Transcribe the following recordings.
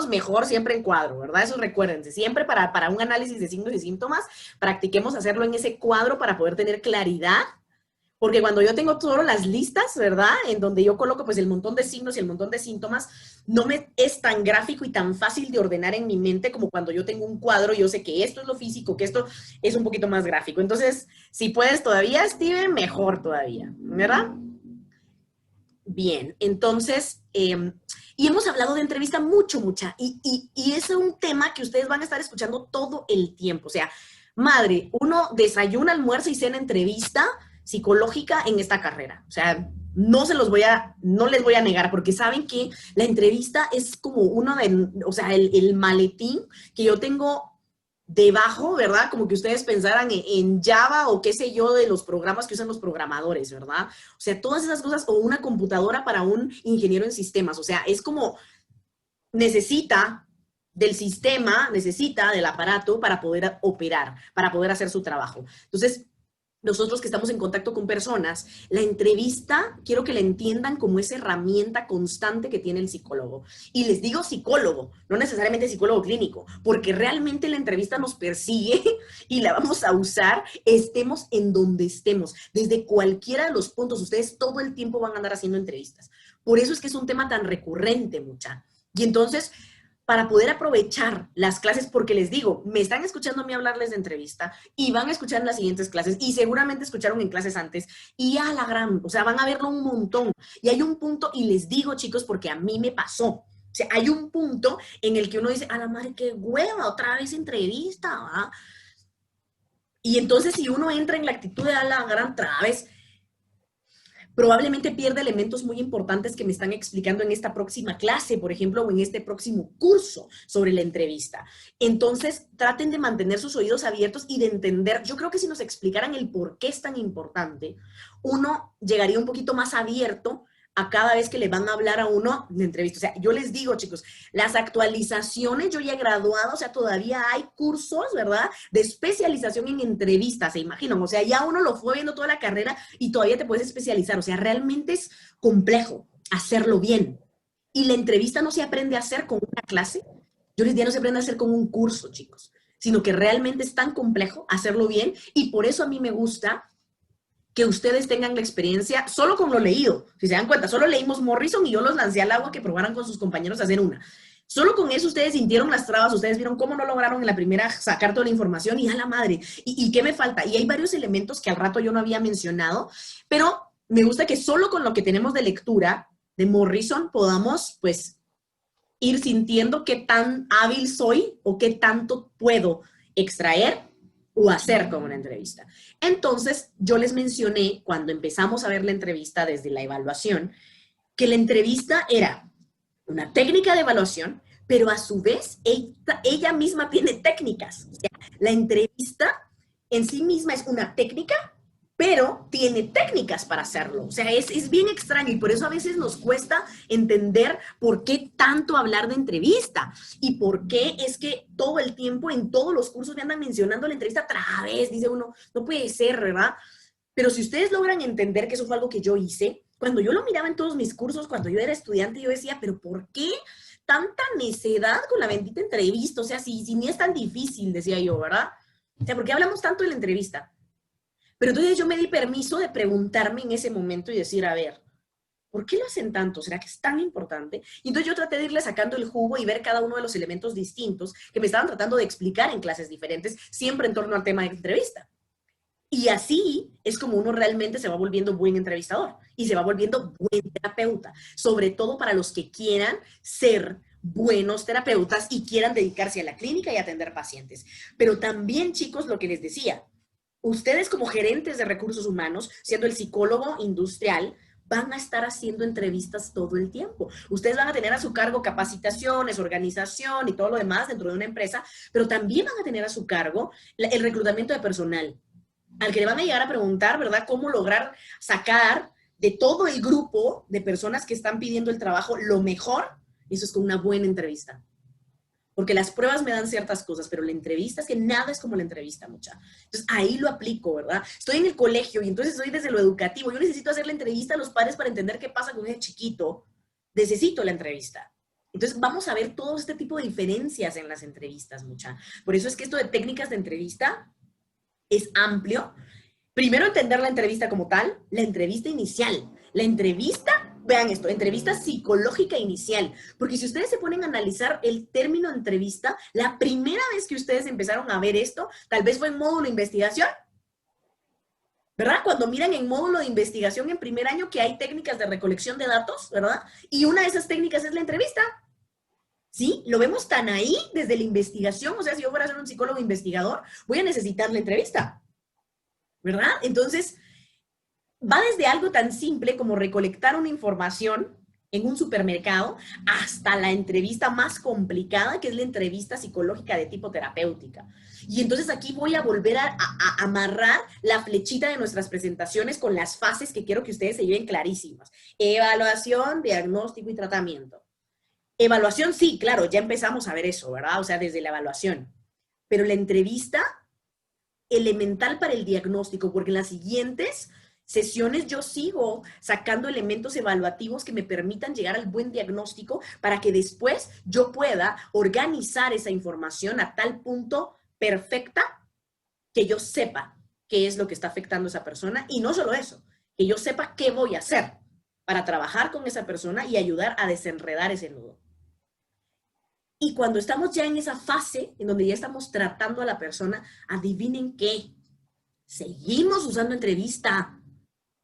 practiquemos mejor siempre en cuadro, ¿verdad? Eso recuérdense, siempre para un análisis de signos y síntomas, practiquemos hacerlo en ese cuadro para poder tener claridad. Porque cuando yo tengo solo las listas, ¿verdad? En donde yo coloco pues el montón de signos y el montón de síntomas, no me es tan gráfico y tan fácil de ordenar en mi mente como cuando yo tengo un cuadro, yo sé que esto es lo físico, que esto es un poquito más gráfico. Entonces, si puedes todavía, Steven, mejor todavía, ¿verdad? Bien, entonces, y hemos hablado de entrevista mucha, y es un tema que ustedes van a estar escuchando todo el tiempo. O sea, madre, uno desayuna, almuerza y cena entrevista psicológica en esta carrera. O sea, no les voy a negar, porque saben que la entrevista es como uno de, o sea, el maletín que yo tengo debajo, ¿verdad? Como que ustedes pensaran en Java o qué sé yo de los programas que usan los programadores, ¿verdad? O sea, todas esas cosas, o una computadora para un ingeniero en sistemas. O sea, es como necesita del sistema, necesita del aparato para poder operar, para poder hacer su trabajo. Entonces, nosotros que estamos en contacto con personas, la entrevista, quiero que la entiendan como esa herramienta constante que tiene el psicólogo. Y les digo psicólogo, no necesariamente psicólogo clínico, porque realmente la entrevista nos persigue y la vamos a usar, estemos en donde estemos. Desde cualquiera de los puntos, ustedes todo el tiempo van a andar haciendo entrevistas. Por eso es que es un tema tan recurrente, mucha. Y entonces, para poder aprovechar las clases, porque les digo, me están escuchando a mí hablarles de entrevista y van a escuchar en las siguientes clases y seguramente escucharon en clases antes y a la gran, o sea, van a verlo un montón. Y hay un punto, y les digo, chicos, porque a mí me pasó. O sea, hay un punto en el que uno dice, a la madre, qué hueva, otra vez entrevista, ¿va? Y entonces si uno entra en la actitud de a la gran otra vez, probablemente pierda elementos muy importantes que me están explicando en esta próxima clase, por ejemplo, o en este próximo curso sobre la entrevista. Entonces, traten de mantener sus oídos abiertos y de entender. Yo creo que si nos explicaran el por qué es tan importante, uno llegaría un poquito más abierto a cada vez que le van a hablar a uno de entrevista. O sea, yo les digo, chicos, las actualizaciones, yo ya he graduado, o sea, todavía hay cursos, ¿verdad?, de especialización en entrevistas, se imaginan. O sea, ya uno lo fue viendo toda la carrera y todavía te puedes especializar. O sea, realmente es complejo hacerlo bien. Y la entrevista no se aprende a hacer con una clase. Yo les digo, no se aprende a hacer con un curso, chicos, sino que realmente es tan complejo hacerlo bien y por eso a mí me gusta que ustedes tengan la experiencia solo con lo leído. Si se dan cuenta, solo leímos Morrison y yo los lancé al agua que probaran con sus compañeros a hacer una. Solo con eso ustedes sintieron las trabas, ustedes vieron cómo no lograron en la primera sacar toda la información y a la madre. ¿Y qué me falta? Y hay varios elementos que al rato yo no había mencionado, pero me gusta que solo con lo que tenemos de lectura de Morrison podamos, pues, ir sintiendo qué tan hábil soy o qué tanto puedo extraer o hacer con una entrevista. Entonces, yo les mencioné cuando empezamos a ver la entrevista desde la evaluación, que la entrevista era una técnica de evaluación, pero a su vez ella misma tiene técnicas. O sea, la entrevista en sí misma es una técnica, pero tiene técnicas para hacerlo. O sea, es bien extraño y por eso a veces nos cuesta entender por qué tanto hablar de entrevista y por qué es que todo el tiempo en todos los cursos me andan mencionando la entrevista otra vez. Dice uno, no puede ser, ¿verdad? Pero si ustedes logran entender que eso fue algo que yo hice, cuando yo lo miraba en todos mis cursos, cuando yo era estudiante, yo decía, pero ¿por qué tanta necedad con la bendita entrevista? O sea, si ni es tan difícil, decía yo, ¿verdad? O sea, ¿por qué hablamos tanto de la entrevista? Pero entonces yo me di permiso de preguntarme en ese momento y decir, a ver, ¿por qué lo hacen tanto? ¿Será que es tan importante? Y entonces yo traté de irle sacando el jugo y ver cada uno de los elementos distintos que me estaban tratando de explicar en clases diferentes, siempre en torno al tema de entrevista. Y así es como uno realmente se va volviendo buen entrevistador y se va volviendo buen terapeuta, sobre todo para los que quieran ser buenos terapeutas y quieran dedicarse a la clínica y atender pacientes. Pero también, chicos, lo que les decía, ustedes como gerentes de recursos humanos, siendo el psicólogo industrial, van a estar haciendo entrevistas todo el tiempo. Ustedes van a tener a su cargo capacitaciones, organización y todo lo demás dentro de una empresa, pero también van a tener a su cargo el reclutamiento de personal, al que le van a llegar a preguntar, ¿verdad?, cómo lograr sacar de todo el grupo de personas que están pidiendo el trabajo lo mejor. Eso es con una buena entrevista. Porque las pruebas me dan ciertas cosas, pero la entrevista es que nada es como la entrevista, mucha. Entonces, ahí lo aplico, ¿verdad? Estoy en el colegio y entonces estoy desde lo educativo. Yo necesito hacer la entrevista a los padres para entender qué pasa con ese chiquito. Necesito la entrevista. Entonces, vamos a ver todo este tipo de diferencias en las entrevistas, mucha. Por eso es que esto de técnicas de entrevista es amplio. Primero, entender la entrevista como tal, la entrevista inicial. La entrevista, vean esto, entrevista psicológica inicial. Porque si ustedes se ponen a analizar el término entrevista, la primera vez que ustedes empezaron a ver esto, tal vez fue en módulo de investigación, ¿verdad? Cuando miran en módulo de investigación en primer año que hay técnicas de recolección de datos, ¿verdad? Y una de esas técnicas es la entrevista. ¿Sí? Lo vemos tan ahí desde la investigación. O sea, si yo fuera a ser un psicólogo investigador, voy a necesitar la entrevista, ¿verdad? Entonces, va desde algo tan simple como recolectar una información en un supermercado hasta la entrevista más complicada, que es la entrevista psicológica de tipo terapéutica. Y entonces aquí voy a volver a amarrar la flechita de nuestras presentaciones con las fases que quiero que ustedes se lleven clarísimas. Evaluación, diagnóstico y tratamiento. Evaluación, sí, claro, ya empezamos a ver eso, ¿verdad? O sea, desde la evaluación. Pero la entrevista, elemental para el diagnóstico, porque en las siguientes sesiones yo sigo sacando elementos evaluativos que me permitan llegar al buen diagnóstico para que después yo pueda organizar esa información a tal punto perfecta que yo sepa qué es lo que está afectando a esa persona y no solo eso, que yo sepa qué voy a hacer para trabajar con esa persona y ayudar a desenredar ese nudo. Y cuando estamos ya en esa fase, en donde ya estamos tratando a la persona, adivinen qué, seguimos usando entrevista.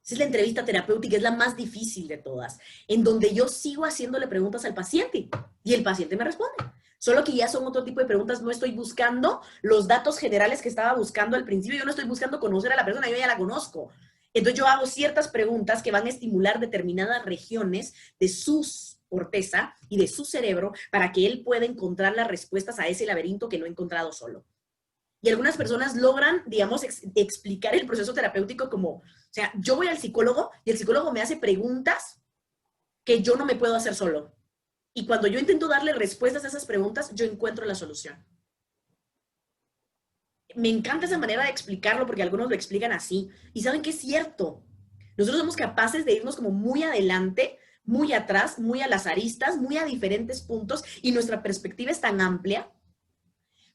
Esa es la entrevista terapéutica, es la más difícil de todas, en donde yo sigo haciéndole preguntas al paciente y el paciente me responde. Solo que ya son otro tipo de preguntas, no estoy buscando los datos generales que estaba buscando al principio, yo no estoy buscando conocer a la persona, yo ya la conozco. Entonces yo hago ciertas preguntas que van a estimular determinadas regiones de sus corteza y de su cerebro para que él pueda encontrar las respuestas a ese laberinto que no ha encontrado solo. Y algunas personas logran, digamos, explicar el proceso terapéutico como, o sea, yo voy al psicólogo y el psicólogo me hace preguntas que yo no me puedo hacer solo. Y cuando yo intento darle respuestas a esas preguntas, yo encuentro la solución. Me encanta esa manera de explicarlo porque algunos lo explican así. Y saben que es cierto. Nosotros somos capaces de irnos como muy adelante, muy atrás, muy a las aristas, muy a diferentes puntos y nuestra perspectiva es tan amplia.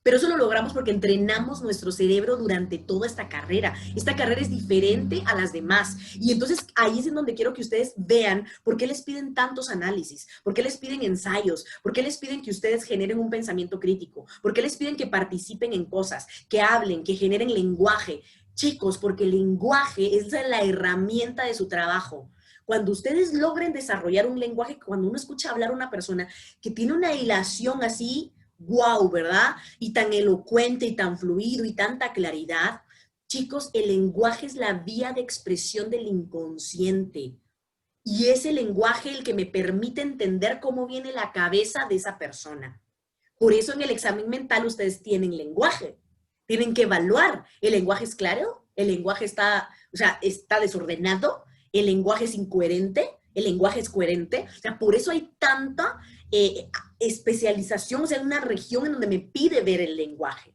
Pero eso lo logramos porque entrenamos nuestro cerebro durante toda esta carrera. Esta carrera es diferente a las demás. Y entonces ahí es en donde quiero que ustedes vean por qué les piden tantos análisis, por qué les piden ensayos, por qué les piden que ustedes generen un pensamiento crítico, por qué les piden que participen en cosas, que hablen, que generen lenguaje. Chicos, porque el lenguaje es la herramienta de su trabajo. Cuando ustedes logren desarrollar un lenguaje, cuando uno escucha hablar a una persona que tiene una hilación así, wow, ¿verdad? Y tan elocuente y tan fluido y tanta claridad. Chicos, el lenguaje es la vía de expresión del inconsciente. Y es el lenguaje el que me permite entender cómo viene la cabeza de esa persona. Por eso en el examen mental ustedes tienen lenguaje. Tienen que evaluar. ¿El lenguaje es claro? ¿El lenguaje está, o sea, está desordenado? ¿El lenguaje es incoherente? ¿El lenguaje es coherente? O sea, por eso hay tanta especialización, o sea, una región en donde me pide ver el lenguaje.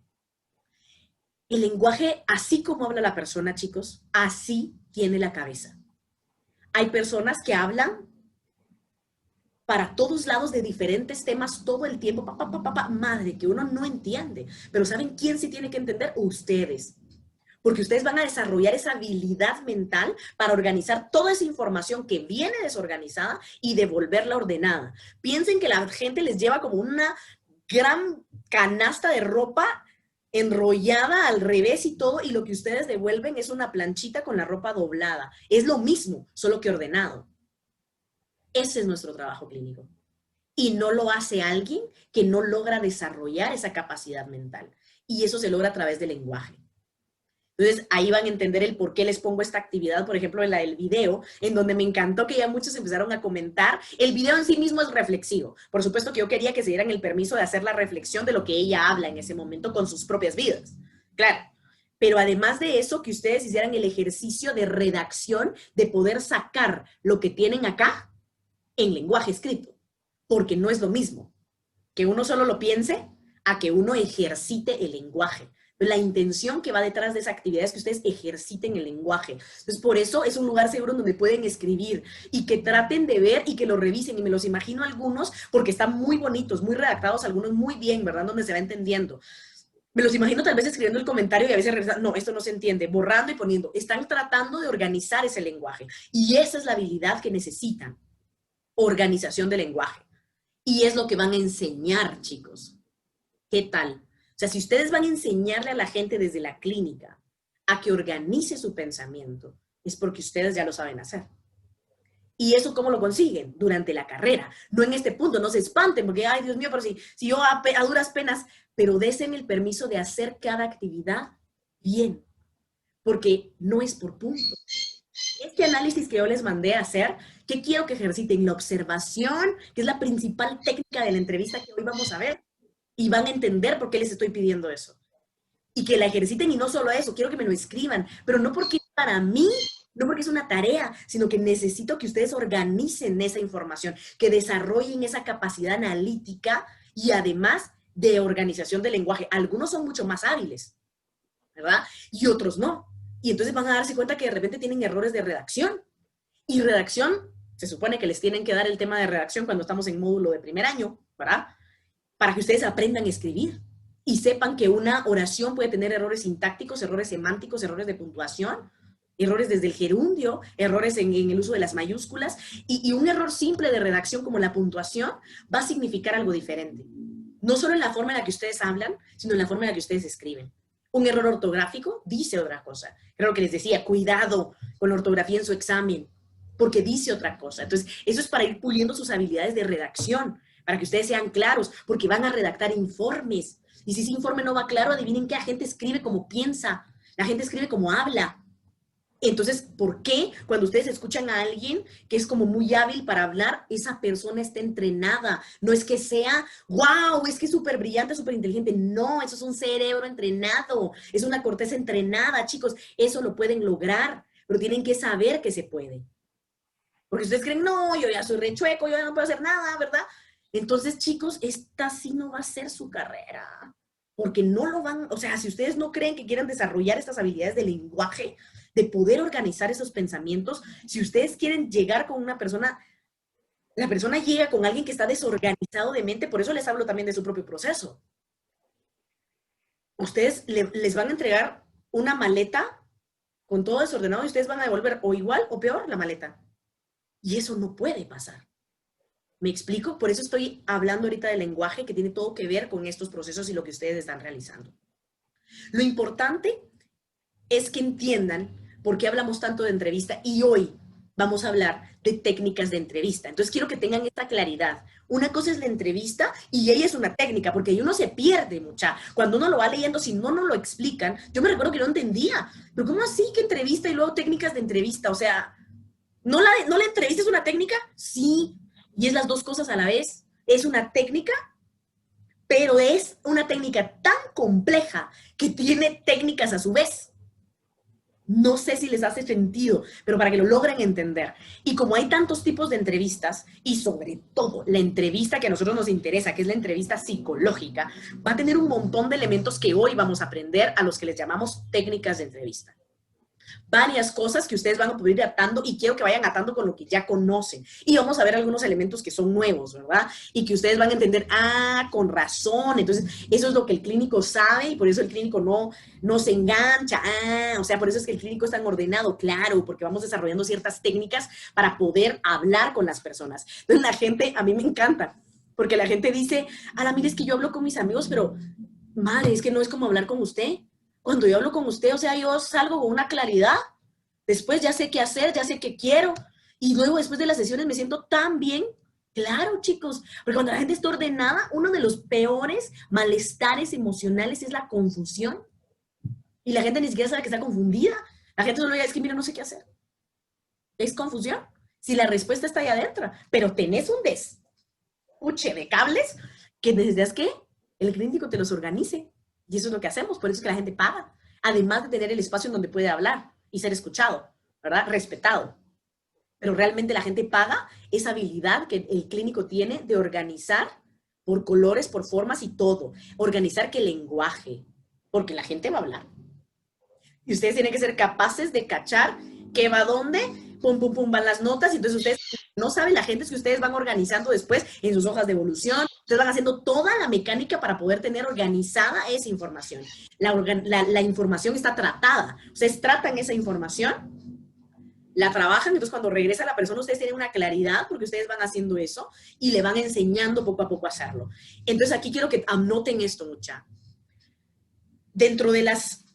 El lenguaje, así como habla la persona, chicos, así tiene la cabeza. Hay personas que hablan para todos lados de diferentes temas todo el tiempo, madre, que uno no entiende. Pero ¿saben quién sí tiene que entender? Ustedes. Porque ustedes van a desarrollar esa habilidad mental para organizar toda esa información que viene desorganizada y devolverla ordenada. Piensen que la gente les lleva como una gran canasta de ropa enrollada al revés y todo, y lo que ustedes devuelven es una planchita con la ropa doblada. Es lo mismo, solo que ordenado. Ese es nuestro trabajo clínico. Y no lo hace alguien que no logra desarrollar esa capacidad mental. Y eso se logra a través del lenguaje. Entonces, ahí van a entender el por qué les pongo esta actividad, por ejemplo, en la del video, en donde me encantó que ya muchos empezaron a comentar. El video en sí mismo es reflexivo. Por supuesto que yo quería que se dieran el permiso de hacer la reflexión de lo que ella habla en ese momento con sus propias vidas. Claro. Pero además de eso, que ustedes hicieran el ejercicio de redacción, de poder sacar lo que tienen acá en lenguaje escrito. Porque no es lo mismo que uno solo lo piense a que uno ejercite el lenguaje. la intención que va detrás de esa actividad es que ustedes ejerciten el lenguaje. Entonces, por eso es un lugar seguro donde pueden escribir y que traten de ver y que lo revisen. Y me los imagino algunos, porque están muy bonitos, muy redactados, algunos muy bien, ¿verdad? Donde se va entendiendo. Me los imagino tal vez escribiendo el comentario y a veces regresan, no, esto no se entiende, borrando y poniendo. Están tratando de organizar ese lenguaje. Y esa es la habilidad que necesitan, organización del lenguaje. Y es lo que van a enseñar, chicos. ¿Qué tal? O sea, si ustedes van a enseñarle a la gente desde la clínica a que organice su pensamiento, es porque ustedes ya lo saben hacer. ¿Y eso cómo lo consiguen? Durante la carrera. No en este punto, no se espanten, porque, ay, Dios mío, pero si yo a duras penas, pero desen el permiso de hacer cada actividad bien, porque no es por punto. Este análisis que yo les mandé a hacer, ¿qué quiero que ejerciten? La observación, que es la principal técnica de la entrevista que hoy vamos a ver, y van a entender por qué les estoy pidiendo eso. Y que la ejerciten, y no solo eso, quiero que me lo escriban, pero no porque para mí, no porque es una tarea, sino que necesito que ustedes organicen esa información, que desarrollen esa capacidad analítica y además de organización del lenguaje. Algunos son mucho más hábiles, ¿verdad? Y otros no. Y entonces van a darse cuenta que de repente tienen errores de redacción. Y redacción, se supone que les tienen que dar el tema de redacción cuando estamos en módulo de primer año, ¿verdad? Para que ustedes aprendan a escribir y sepan que una oración puede tener errores sintácticos, errores semánticos, errores de puntuación, errores desde el gerundio, errores en el uso de las mayúsculas, y un error simple de redacción como la puntuación va a significar algo diferente. No solo en la forma en la que ustedes hablan, sino en la forma en la que ustedes escriben. Un error ortográfico dice otra cosa. Era lo que les decía, cuidado con la ortografía en su examen, porque dice otra cosa. Entonces, eso es para ir puliendo sus habilidades de redacción, para que ustedes sean claros, porque van a redactar informes. Y si ese informe no va claro, adivinen que la gente escribe como piensa, la gente escribe como habla. Entonces, ¿por qué cuando ustedes escuchan a alguien que es como muy hábil para hablar, esa persona está entrenada? No es que sea, wow, es que es súper brillante, súper inteligente. No, eso es un cerebro entrenado, es una corteza entrenada, chicos. Eso lo pueden lograr, pero tienen que saber que se puede. Porque ustedes creen, no, yo ya soy rechueco, yo ya no puedo hacer nada, ¿verdad? Entonces, chicos, esta sí no va a ser su carrera. Porque no lo van, o sea, si ustedes no creen que quieran desarrollar estas habilidades de lenguaje, de poder organizar esos pensamientos, si ustedes quieren llegar con una persona, la persona llega con alguien que está desorganizado de mente, por eso les hablo también de su propio proceso. Ustedes les van a entregar una maleta con todo desordenado y ustedes van a devolver o igual o peor la maleta. Y eso no puede pasar. ¿Me explico? Por eso estoy hablando ahorita del lenguaje que tiene todo que ver con estos procesos y lo que ustedes están realizando. Lo importante es que entiendan por qué hablamos tanto de entrevista y hoy vamos a hablar de técnicas de entrevista. Entonces quiero que tengan esta claridad. Una cosa es la entrevista y ella es una técnica, porque ahí uno se pierde mucha. Cuando uno lo va leyendo, si no nos lo explican, yo me recuerdo que no entendía, pero ¿cómo así que entrevista y luego técnicas de entrevista? O sea, ¿no la entrevista es una técnica? Sí, y es las dos cosas a la vez. Es una técnica, pero es una técnica tan compleja que tiene técnicas a su vez. No sé si les hace sentido, pero para que lo logren entender. Y como hay tantos tipos de entrevistas, y sobre todo la entrevista que a nosotros nos interesa, que es la entrevista psicológica, va a tener un montón de elementos que hoy vamos a aprender, a los que les llamamos técnicas de entrevista. Varias cosas que ustedes van a poder ir atando y quiero que vayan atando con lo que ya conocen. Y vamos a ver algunos elementos que son nuevos, ¿verdad? Y que ustedes van a entender, con razón. Entonces, eso es lo que el clínico sabe y por eso el clínico no se engancha. O sea, por eso es que el clínico es tan ordenado, claro, porque vamos desarrollando ciertas técnicas para poder hablar con las personas. Entonces, la gente, a mí me encanta, porque la gente dice, mire, es que yo hablo con mis amigos, pero, madre, es que no es como hablar con usted. Cuando yo hablo con usted, o sea, yo salgo con una claridad. Después ya sé qué hacer, ya sé qué quiero. Y luego después de las sesiones me siento tan bien. Claro, chicos, porque cuando la gente está ordenada, uno de los peores malestares emocionales es la confusión. Y la gente ni siquiera sabe que está confundida. La gente solo dice, es que mira, no sé qué hacer. Es confusión. Si la respuesta está ahí adentro, pero tenés un despuche de cables que necesitas que el clínico te los organice. Y eso es lo que hacemos, por eso es que la gente paga. Además de tener el espacio en donde puede hablar y ser escuchado, ¿verdad? Respetado. Pero realmente la gente paga esa habilidad que el clínico tiene de organizar por colores, por formas y todo. Organizar que el lenguaje, porque la gente va a hablar. Y ustedes tienen que ser capaces de cachar qué va dónde, pum, pum, pum, van las notas, y entonces ustedes, no saben la gente, es que ustedes van organizando después en sus hojas de evolución, ustedes van haciendo toda la mecánica para poder tener organizada esa información. La información está tratada, ustedes tratan esa información, la trabajan, entonces cuando regresa la persona ustedes tienen una claridad porque ustedes van haciendo eso y le van enseñando poco a poco a hacerlo. Entonces aquí quiero que anoten esto, mucha. Dentro de las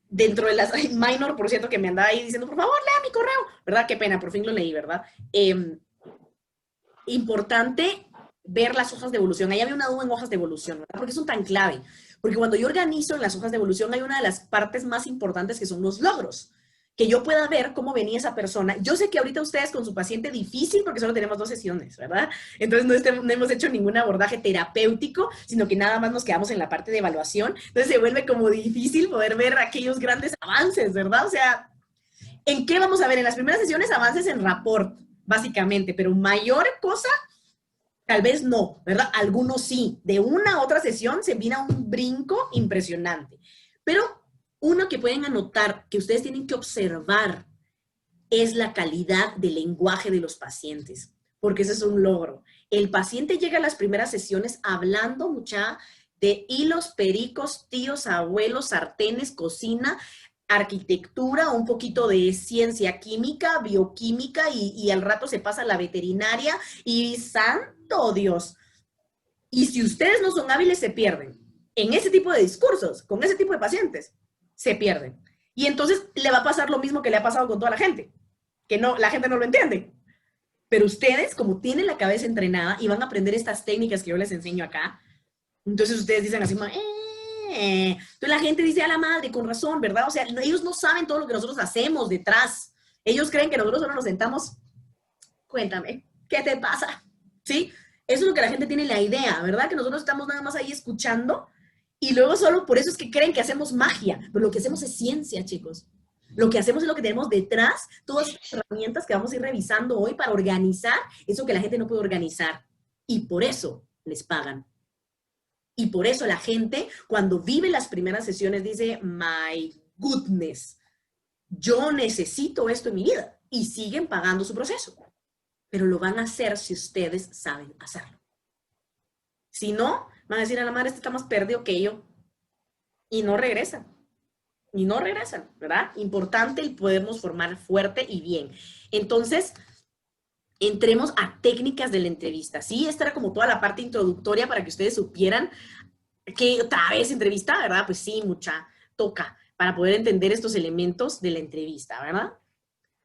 Minor, por cierto, que me andaba ahí diciendo, por favor, lea mi correo, ¿verdad? Qué pena, por fin lo leí, ¿verdad? Importante ver las hojas de evolución. Ahí había una duda en hojas de evolución, ¿verdad? Porque son tan clave. Porque cuando yo organizo en las hojas de evolución hay una de las partes más importantes que son los logros. Que yo pueda ver cómo venía esa persona. Yo sé que ahorita ustedes con su paciente difícil, porque solo tenemos 2 sesiones, ¿verdad? Entonces no hemos hecho ningún abordaje terapéutico, sino que nada más nos quedamos en la parte de evaluación. Entonces se vuelve como difícil poder ver aquellos grandes avances, ¿verdad? O sea, ¿en qué vamos a ver? En las primeras sesiones avances en rapport, básicamente, pero mayor cosa, tal vez no, ¿verdad? Algunos sí. De una a otra sesión se viene un brinco impresionante. Pero uno que pueden anotar, que ustedes tienen que observar, es la calidad del lenguaje de los pacientes, porque ese es un logro. El paciente llega a las primeras sesiones hablando mucha de hilos, pericos, tíos, abuelos, sartenes, cocina, arquitectura, un poquito de ciencia química, bioquímica, y al rato se pasa a la veterinaria, y santo Dios. Y si ustedes no son hábiles, se pierden. En ese tipo de discursos, con ese tipo de pacientes, se pierden. Y entonces le va a pasar lo mismo que le ha pasado con toda la gente, que no, la gente no lo entiende. Pero ustedes, como tienen la cabeza entrenada y van a aprender estas técnicas que yo les enseño acá, entonces ustedes dicen así, entonces la gente dice a la madre, con razón, ¿verdad? O sea, ellos no saben todo lo que nosotros hacemos detrás. Ellos creen que nosotros solo nos sentamos, cuéntame, ¿qué te pasa? ¿Sí? Eso es lo que la gente tiene la idea, ¿verdad? Que nosotros estamos nada más ahí escuchando y luego solo por eso es que creen que hacemos magia, pero lo que hacemos es ciencia, chicos. Lo que hacemos es lo que tenemos detrás, todas las herramientas que vamos a ir revisando hoy para organizar eso que la gente no puede organizar. Y por eso les pagan. Y por eso la gente, cuando vive las primeras sesiones, dice, my goodness, yo necesito esto en mi vida. Y siguen pagando su proceso. Pero lo van a hacer si ustedes saben hacerlo. Si no, van a decir a la madre, este está más perdido que yo. Y no regresan. Y no regresan, ¿verdad? Importante el podernos formar fuerte y bien. Entonces, entremos a técnicas de la entrevista. Sí, esta era como toda la parte introductoria para que ustedes supieran que otra vez entrevista, ¿verdad? Pues sí, mucha toca para poder entender estos elementos de la entrevista, ¿verdad?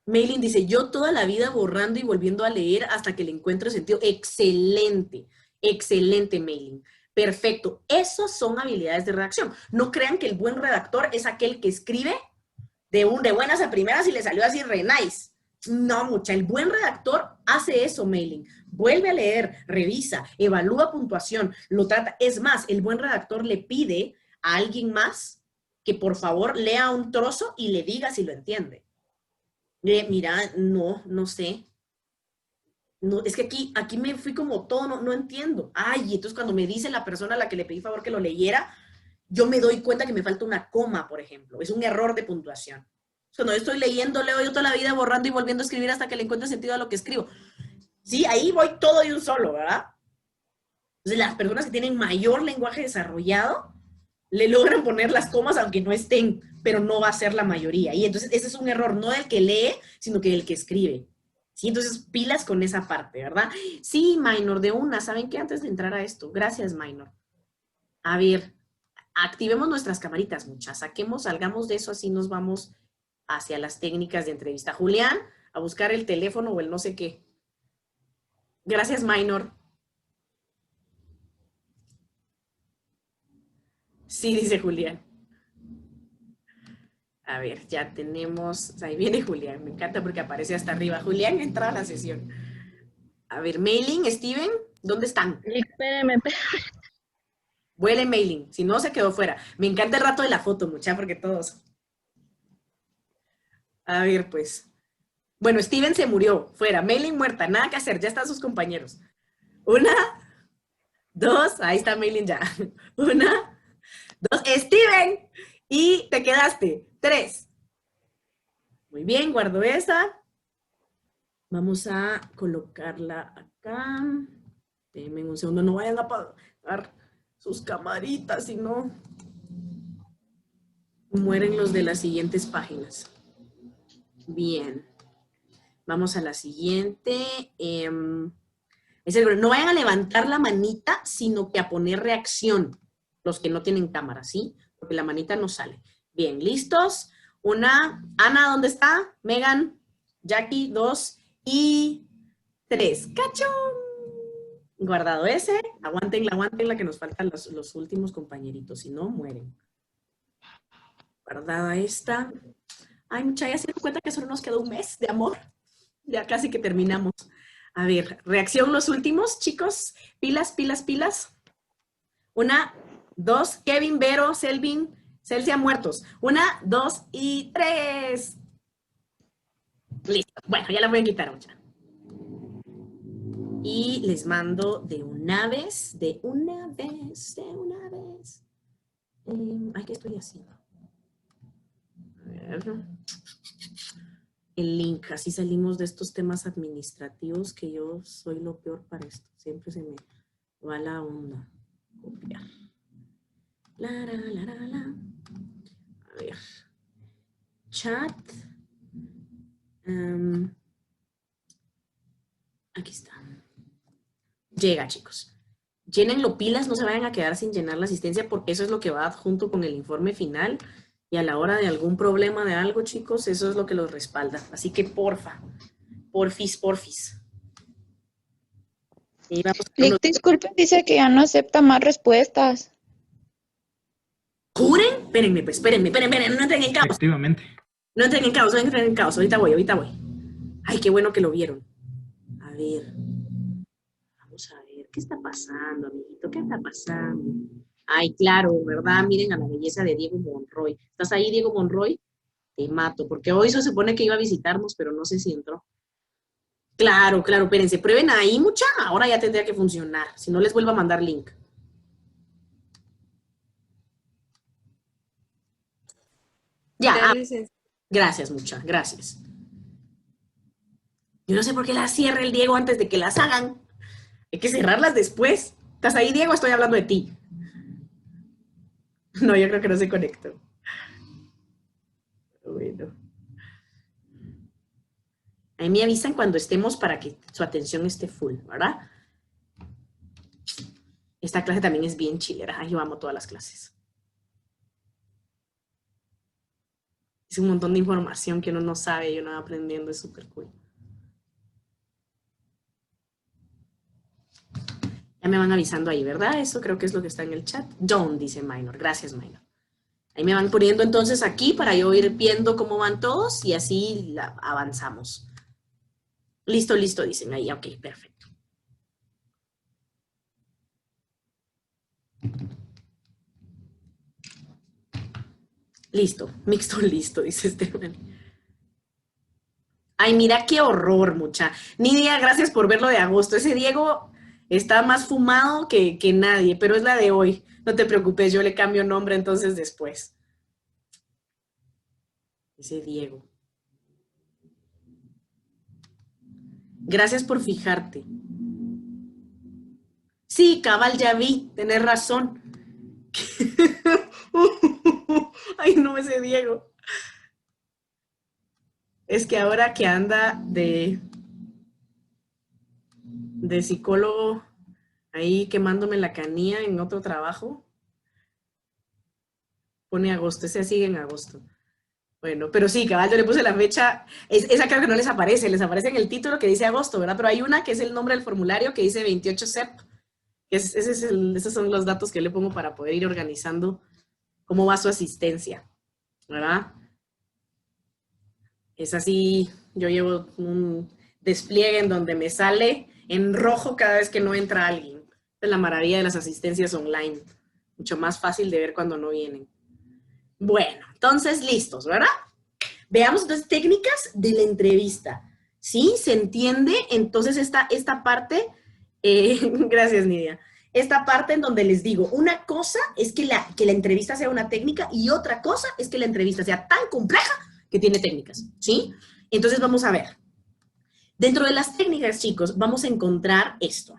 Maylin dice, yo toda la vida borrando y volviendo a leer hasta que le encuentro sentido. Excelente, excelente, Maylin. Perfecto. Esas son habilidades de redacción. No crean que el buen redactor es aquel que escribe de buenas a primeras y le salió así re nice. No, mucha. El buen redactor hace eso, Maylin. Vuelve a leer, revisa, evalúa puntuación, lo trata. Es más, el buen redactor le pide a alguien más que por favor lea un trozo y le diga si lo entiende. Mira, no sé. No, es que aquí me fui como todo, no entiendo. Ay, y entonces cuando me dice la persona a la que le pedí favor que lo leyera, yo me doy cuenta que me falta una coma, por ejemplo. Es un error de puntuación. Cuando yo estoy leyendo, leo yo toda la vida borrando y volviendo a escribir hasta que le encuentre sentido a lo que escribo. Sí, ahí voy todo de un solo, ¿verdad? Entonces, las personas que tienen mayor lenguaje desarrollado le logran poner las comas aunque no estén, pero no va a ser la mayoría. Y entonces ese es un error no del que lee, sino que del que escribe. ¿Sí? Entonces pilas con esa parte, ¿verdad? Sí, Minor, de una. ¿Saben qué? Antes de entrar a esto, gracias, Minor. A ver, activemos nuestras camaritas, muchas. Saquemos, salgamos de eso, así nos vamos hacia las técnicas de entrevista. Julián, a buscar el teléfono o el no sé qué. Gracias, Minor. Sí, dice Julián. A ver, ya tenemos, ahí viene Julián, me encanta porque aparece hasta arriba. Julián, entra a la sesión. A ver, Mailing, Steven, ¿dónde están? Espéreme. Vuele Mailing, si no se quedó fuera. Me encanta el rato de la foto, mucha, porque todos. A ver, pues. Bueno, Steven se murió, fuera. Mailing muerta, nada que hacer, ya están sus compañeros. 1, 2, ahí está Mailing ya. 1, 2, Steven. Y te quedaste. 3. Muy bien, guardo esa. Vamos a colocarla acá. Denme un segundo, no vayan a apagar sus camaritas, si no mueren los de las siguientes páginas. Bien. Vamos a la siguiente. No vayan a levantar la manita, sino que a poner reacción. Los que no tienen cámara, ¿sí? Porque la manita no sale. Bien, ¿listos? Una. Ana, ¿dónde está? Megan, Jackie, 2 y 3. ¡Cachón! Guardado ese. Aguántenla, que nos faltan los últimos compañeritos. Si no, mueren. Guardada esta. Ay, mucha, ya se dan cuenta que solo nos quedó un mes de amor. Ya casi que terminamos. A ver, reacción los últimos, chicos. Pilas, pilas, pilas. 1, 2, Kevin, Vero, Selvin, Celsia, muertos. 1, 2 y 3. Listo. Bueno, ya la voy a quitar, mucha. Y les mando de una vez. Ay, ¿qué estoy haciendo? A ver. El link, así salimos de estos temas administrativos que yo soy lo peor para esto. Siempre se me va la onda. Copiar. A ver. Chat. Aquí está. Llega, chicos. Llénenlo pilas, no se vayan a quedar sin llenar la asistencia porque eso es lo que va junto con el informe final. Y a la hora de algún problema de algo, chicos, eso es lo que los respalda. Así que porfa, porfis. Y vamos Lick, disculpen, dice que ya no acepta más respuestas. ¿Juren? Espérenme, pues, espérenme, no entren en caos. Efectivamente. No entren en caos, ahorita voy. Ay, qué bueno que lo vieron. A ver. Vamos a ver, ¿qué está pasando, amiguito? ¿Qué está pasando? Ay, claro, ¿verdad? Miren a la belleza de Diego Monroy. ¿Estás ahí, Diego Monroy? Te mato, porque hoy se supone que iba a visitarnos, pero no sé si entró. Claro, espérense, prueben ahí, mucha. Ahora ya tendría que funcionar. Si no, les vuelvo a mandar link. Ya, gracias, mucha, gracias. Yo no sé por qué las cierra el Diego antes de que las hagan. Hay que cerrarlas después. ¿Estás ahí, Diego? Estoy hablando de ti. No, yo creo que no se conectó. Bueno. Ahí me avisan cuando estemos para que su atención esté full, ¿verdad? Esta clase también es bien chilera. Ay, yo amo todas las clases. Es un montón de información que uno no sabe y uno va aprendiendo. Es súper cool. Ya me van avisando ahí, ¿verdad? Eso creo que es lo que está en el chat. John, dice Minor. Gracias, Minor. Ahí me van poniendo entonces aquí para yo ir viendo cómo van todos y así avanzamos. Listo, dicen ahí. Ok, perfecto. Listo, mixto listo, dice Esteban. Ay, mira qué horror, mucha. Nidia, gracias por verlo de agosto. Ese Diego está más fumado que nadie, pero es la de hoy. No te preocupes, yo le cambio nombre entonces después. Ese Diego. Gracias por fijarte. Sí, cabal, ya vi, tenés razón. Ay, no, ese Diego. Es que ahora que anda de psicólogo ahí quemándome la canilla en otro trabajo, pone agosto, ese sigue en agosto. Bueno, pero sí, cabal, yo le puse la fecha, esa creo que no les aparece en el título que dice agosto, ¿verdad? Pero hay una que es el nombre del formulario que dice 28 SEP, que esos son los datos que le pongo para poder ir organizando cómo va su asistencia, ¿verdad? Es así, yo llevo un despliegue en donde me sale en rojo cada vez que no entra alguien. Es la maravilla de las asistencias online, mucho más fácil de ver cuando no vienen. Bueno, entonces listos, ¿verdad? Veamos entonces técnicas de la entrevista. ¿Sí? ¿Se entiende? Entonces esta parte, gracias Nidia, esta parte en donde les digo, una cosa es que la entrevista sea una técnica y otra cosa es que la entrevista sea tan compleja que tiene técnicas, ¿sí? Entonces vamos a ver. Dentro de las técnicas, chicos, vamos a encontrar esto.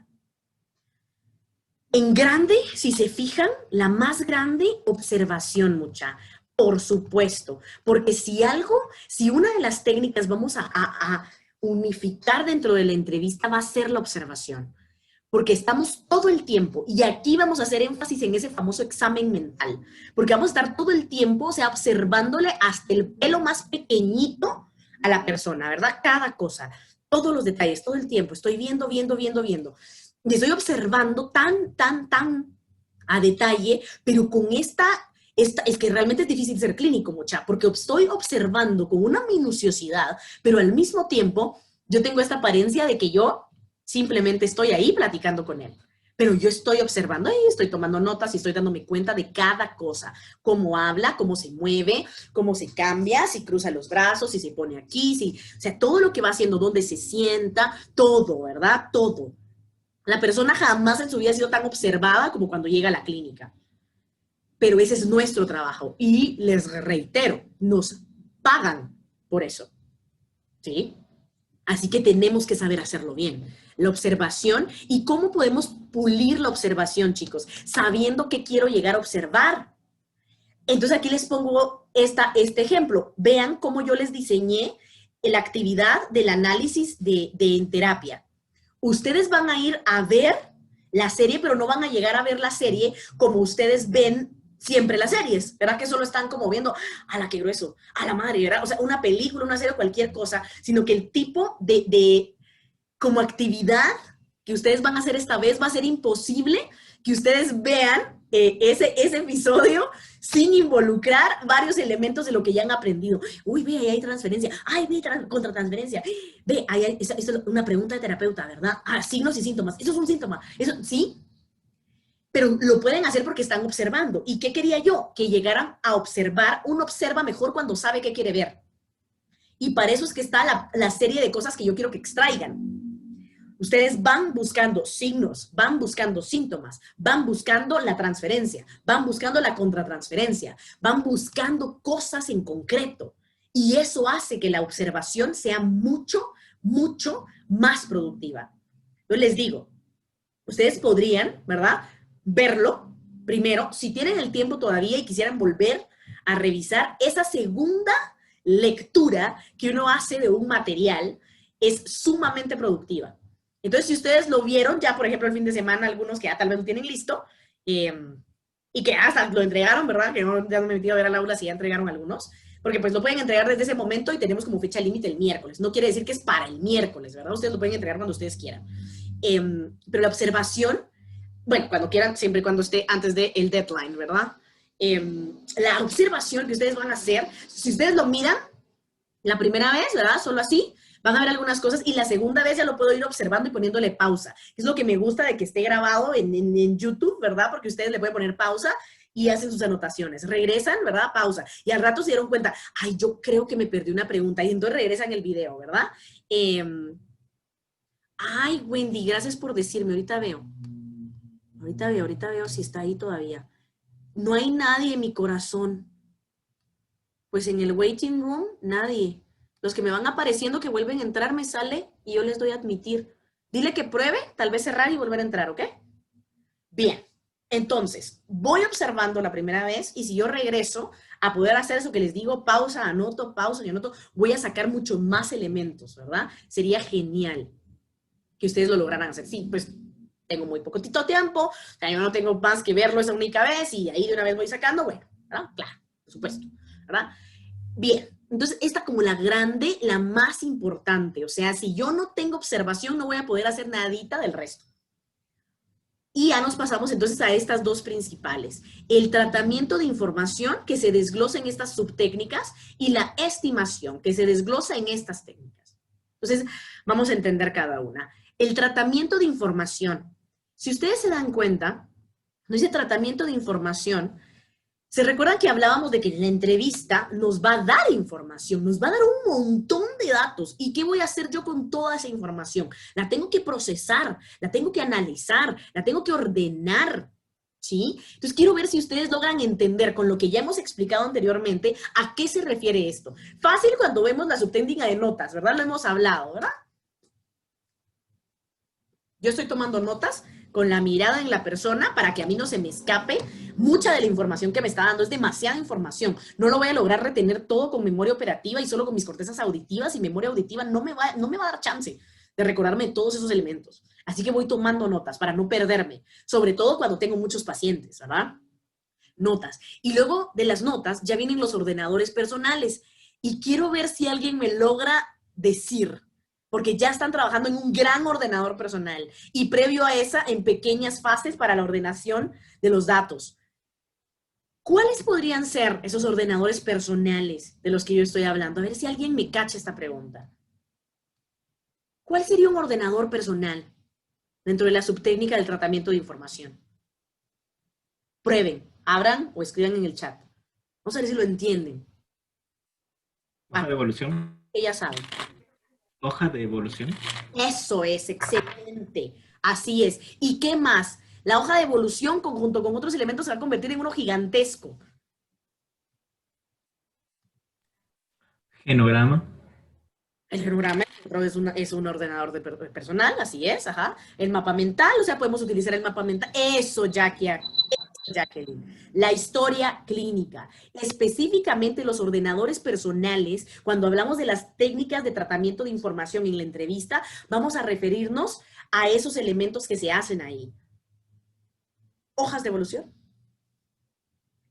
En grande, si se fijan, la más grande, observación, mucha. Por supuesto, porque si una de las técnicas vamos a unificar dentro de la entrevista va a ser la observación. Porque estamos todo el tiempo, y aquí vamos a hacer énfasis en ese famoso examen mental, porque vamos a estar todo el tiempo, o sea, observándole hasta el pelo más pequeñito a la persona, ¿verdad? Cada cosa, todos los detalles, todo el tiempo, estoy viendo, y estoy observando tan a detalle, pero con es que realmente es difícil ser clínico, mucha, porque estoy observando con una minuciosidad, pero al mismo tiempo yo tengo esta apariencia de que yo simplemente estoy ahí platicando con él. Pero yo estoy observando ahí, estoy tomando notas y estoy dándome cuenta de cada cosa. Cómo habla, cómo se mueve, cómo se cambia, si cruza los brazos, si se pone aquí, o sea, todo lo que va haciendo, dónde se sienta, todo, ¿verdad? Todo. La persona jamás en su vida ha sido tan observada como cuando llega a la clínica. Pero ese es nuestro trabajo. Y les reitero, nos pagan por eso. ¿Sí? Así que tenemos que saber hacerlo bien. La observación y cómo podemos pulir la observación, chicos, sabiendo que quiero llegar a observar. Entonces aquí les pongo este ejemplo. Vean cómo yo les diseñé la actividad del análisis en terapia. Ustedes van a ir a ver la serie, pero no van a llegar a ver la serie como ustedes ven siempre las series, ¿verdad? Que solo están como viendo, a la que grueso, a la madre, ¿verdad? O sea, una película, una serie, cualquier cosa, sino que el tipo como actividad que ustedes van a hacer esta vez va a ser imposible que ustedes vean ese episodio sin involucrar varios elementos de lo que ya han aprendido. Uy, ve, ahí hay transferencia. Ay, ve, contratransferencia. Ve, ahí esa es una pregunta de terapeuta, ¿verdad? Ah, signos y síntomas. Eso es un síntoma. Eso, ¿sí? Pero lo pueden hacer porque están observando. ¿Y qué quería yo? Que llegaran a observar. Uno observa mejor cuando sabe qué quiere ver. Y para eso es que está la serie de cosas que yo quiero que extraigan. Ustedes van buscando signos, van buscando síntomas, van buscando la transferencia, van buscando la contratransferencia, van buscando cosas en concreto. Y eso hace que la observación sea mucho más productiva. Yo les digo, ustedes podrían, ¿verdad?, verlo primero, si tienen el tiempo todavía y quisieran volver a revisar esa segunda lectura que uno hace de un material, es sumamente productiva. Entonces, si ustedes lo vieron ya, por ejemplo, el fin de semana, algunos que ya tal vez lo tienen listo, y que hasta lo entregaron, ¿verdad? Que ya no me he metido a ver al aula si ya entregaron algunos, porque pues lo pueden entregar desde ese momento y tenemos como fecha límite el miércoles. No quiere decir que es para el miércoles, ¿verdad? Ustedes lo pueden entregar cuando ustedes quieran. Pero la observación, bueno, cuando quieran, siempre y cuando esté antes del deadline, ¿verdad? La observación que ustedes van a hacer, si ustedes lo miran la primera vez, ¿verdad? Solo así, van a ver algunas cosas y la segunda vez ya lo puedo ir observando y poniéndole pausa. Es lo que me gusta de que esté grabado en YouTube, ¿verdad? Porque ustedes le pueden poner pausa y hacen sus anotaciones. Regresan, ¿verdad? Pausa. Y al rato se dieron cuenta, ay, yo creo que me perdí una pregunta. Y entonces regresan el video, ¿verdad? Ay, Wendy, gracias por decirme. Ahorita veo si está ahí todavía. No hay nadie en mi corazón. Pues en el waiting room, nadie. Los que me van apareciendo que vuelven a entrar me sale y yo les doy a admitir. Dile que pruebe, tal vez cerrar y volver a entrar, ¿ok? Bien, entonces, voy observando la primera vez y si yo regreso a poder hacer eso que les digo, pausa y anoto, voy a sacar mucho más elementos, ¿verdad? Sería genial que ustedes lo lograran hacer. Sí, pues tengo muy poquito tiempo, o sea, yo no tengo más que verlo esa única vez y ahí de una vez voy sacando, bueno, ¿verdad? Claro, por supuesto, ¿verdad? Bien, entonces esta como la grande, la más importante, o sea, si yo no tengo observación no voy a poder hacer nadita del resto. Y ya nos pasamos entonces a estas dos principales, el tratamiento de información que se desglosa en estas subtécnicas y la estimación que se desglosa en estas técnicas. Entonces, vamos a entender cada una. El tratamiento de información, si ustedes se dan cuenta, no dice tratamiento de información, ¿Se recuerdan que hablábamos de que la entrevista nos va a dar información, nos va a dar un montón de datos? ¿Y qué voy a hacer yo con toda esa información? La tengo que procesar, la tengo que analizar, la tengo que ordenar, ¿sí? Entonces quiero ver si ustedes logran entender con lo que ya hemos explicado anteriormente a qué se refiere esto. Fácil cuando vemos la subtécnica de notas, ¿verdad? Lo hemos hablado, ¿verdad? Yo estoy tomando notas con la mirada en la persona para que a mí no se me escape mucha de la información que me está dando. Es demasiada información. No lo voy a lograr retener todo con memoria operativa y solo con mis cortezas auditivas, y memoria auditiva no me va a dar chance de recordarme todos esos elementos. Así que voy tomando notas para no perderme, sobre todo cuando tengo muchos pacientes, ¿verdad? Notas. Y luego de las notas ya vienen los ordenadores personales. Y quiero ver si alguien me logra decir, porque ya están trabajando en un gran ordenador personal y previo a esa en pequeñas fases para la ordenación de los datos. ¿Cuáles podrían ser esos ordenadores personales de los que yo estoy hablando? A ver si alguien me cacha esta pregunta. ¿Cuál sería un ordenador personal dentro de la subtécnica del tratamiento de información? Prueben, abran o escriban en el chat. Vamos a ver si lo entienden. Hoja de evolución. Ya saben. Hoja de evolución. Eso es, excelente. Así es. ¿Y qué más? La hoja de evolución, junto con otros elementos, se va a convertir en uno gigantesco. Genograma. El genograma es un ordenador personal, así es, ajá. El mapa mental, o sea, podemos utilizar el mapa mental. Eso, Jacqueline. La historia clínica. Específicamente los ordenadores personales, cuando hablamos de las técnicas de tratamiento de información en la entrevista, vamos a referirnos a esos elementos que se hacen ahí. Hojas de evolución.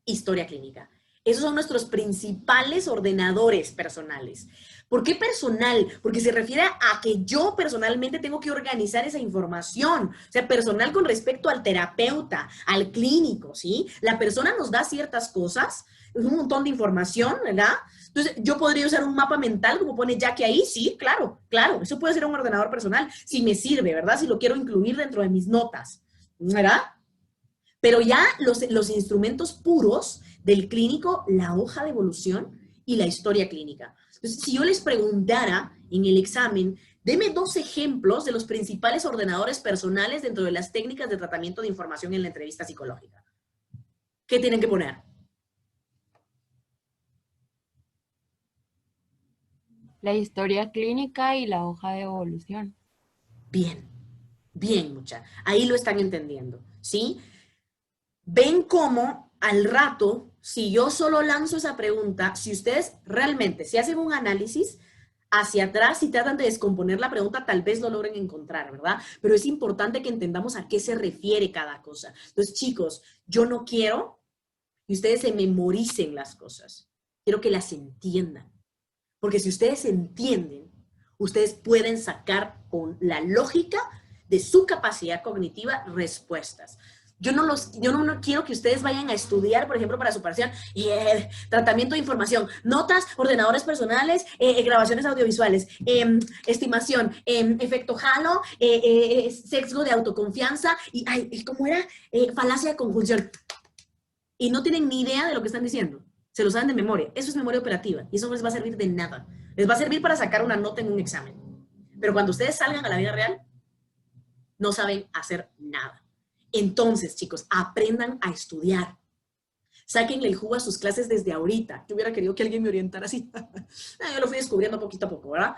Historia clínica. Esos son nuestros principales ordenadores personales. ¿Por qué personal? Porque se refiere a que yo personalmente tengo que organizar esa información. O sea, personal con respecto al terapeuta, al clínico, ¿sí? La persona nos da ciertas cosas, un montón de información, ¿verdad? Entonces, yo podría usar un mapa mental, como pone Jackie ahí, sí, claro, claro. Eso puede ser un ordenador personal, si me sirve, ¿verdad? Si lo quiero incluir dentro de mis notas, ¿verdad? Pero ya los instrumentos puros del clínico, la hoja de evolución y la historia clínica. Entonces, si yo les preguntara en el examen, deme 2 ejemplos de los principales ordenadores personales dentro de las técnicas de tratamiento de información en la entrevista psicológica. ¿Qué tienen que poner? La historia clínica y la hoja de evolución. Bien, bien, mucha. Ahí lo están entendiendo, ¿sí? Ven cómo al rato, si yo solo lanzo esa pregunta, si ustedes realmente se hacen un análisis hacia atrás y tratan de descomponer la pregunta, tal vez lo logren encontrar, ¿verdad? Pero es importante que entendamos a qué se refiere cada cosa. Entonces, chicos, yo no quiero que ustedes se memoricen las cosas. Quiero que las entiendan. Porque si ustedes entienden, ustedes pueden sacar con la lógica de su capacidad cognitiva respuestas. Yo no quiero que ustedes vayan a estudiar, por ejemplo, para su parcial, tratamiento de información, notas, ordenadores personales, grabaciones audiovisuales, estimación, efecto halo, sesgo de autoconfianza, y ¿cómo era? Falacia de conjunción. Y no tienen ni idea de lo que están diciendo. Se lo saben de memoria. Eso es memoria operativa y eso no les va a servir de nada. Les va a servir para sacar una nota en un examen. Pero cuando ustedes salgan a la vida real, no saben hacer nada. Entonces, chicos, aprendan a estudiar. Sáquenle el jugo a sus clases desde ahorita. Yo hubiera querido que alguien me orientara así. Yo lo fui descubriendo poquito a poco, ¿verdad?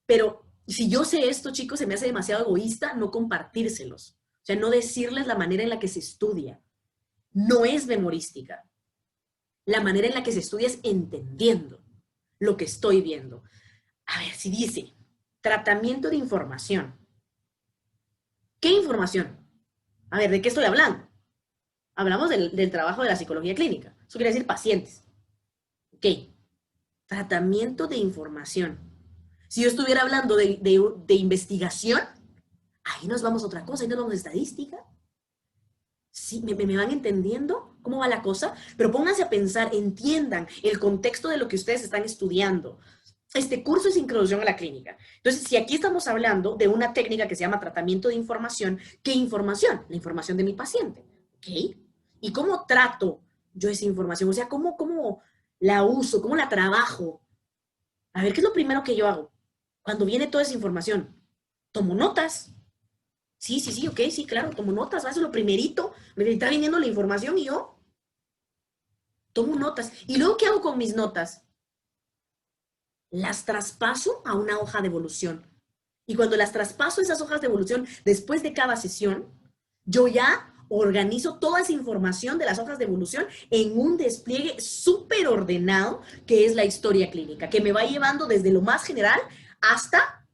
Pero si yo sé esto, chicos, se me hace demasiado egoísta no compartírselos. O sea, no decirles la manera en la que se estudia. No es memorística. La manera en la que se estudia es entendiendo lo que estoy viendo. A ver, si dice tratamiento de información. ¿Qué información? A ver, ¿de qué estoy hablando? Hablamos del trabajo de la psicología clínica. Eso quiere decir pacientes. Ok. Tratamiento de información. Si yo estuviera hablando de investigación, ahí nos vamos a otra cosa, ahí nos vamos a estadística. ¿Sí? ¿Me van entendiendo cómo va la cosa? Pero pónganse a pensar, entiendan el contexto de lo que ustedes están estudiando. Este curso es introducción a la clínica. Entonces, si aquí estamos hablando de una técnica que se llama tratamiento de información, ¿qué información? La información de mi paciente. ¿Ok? ¿Y cómo trato yo esa información? O sea, ¿cómo la uso? ¿Cómo la trabajo? A ver, ¿qué es lo primero que yo hago? Cuando viene toda esa información, tomo notas. Sí, ok, sí, claro, tomo notas. Eso es lo primerito. Me está viniendo la información y yo tomo notas. ¿Y luego qué hago con mis notas? Las traspaso a una hoja de evolución. Y cuando las traspaso esas hojas de evolución después de cada sesión, yo ya organizo toda esa información de las hojas de evolución en un despliegue súper ordenado que es la historia clínica, que me va llevando desde lo más general hasta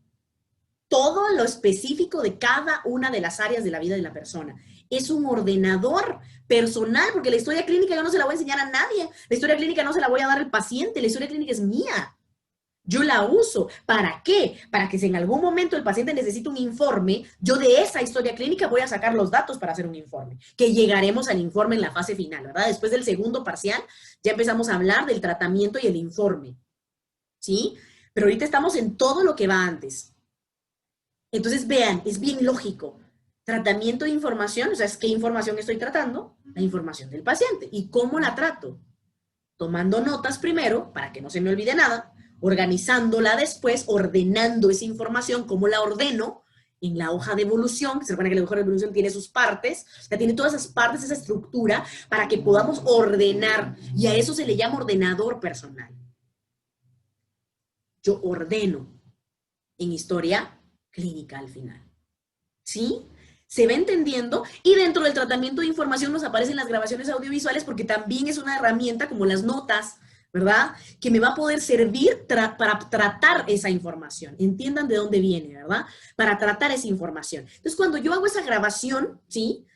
todo lo específico de cada una de las áreas de la vida de la persona. Es un ordenador personal, porque la historia clínica yo no se la voy a enseñar a nadie. La historia clínica no se la voy a dar al paciente, la historia clínica es mía. Yo la uso. ¿Para qué? Para que si en algún momento el paciente necesita un informe, yo de esa historia clínica voy a sacar los datos para hacer un informe, que llegaremos al informe en la fase final, ¿verdad? Después del segundo parcial ya empezamos a hablar del tratamiento y el informe, ¿sí? Pero ahorita estamos en todo lo que va antes. Entonces, vean, es bien lógico. Tratamiento de información, o sea, ¿qué información estoy tratando? La información del paciente. ¿Y cómo la trato? Tomando notas primero, para que no se me olvide nada, organizándola después, ordenando esa información, cómo la ordeno en la hoja de evolución, que se supone que la hoja de evolución tiene sus partes, ya tiene todas esas partes, esa estructura, para que podamos ordenar, y a eso se le llama ordenador personal. Yo ordeno en historia clínica al final. ¿Sí? Se va entendiendo, y dentro del tratamiento de información nos aparecen las grabaciones audiovisuales porque también es una herramienta como las notas, ¿verdad? Que me va a poder servir para tratar esa información. Entiendan de dónde viene, ¿verdad? Para tratar esa información. Entonces, cuando yo hago esa grabación, ¿sí?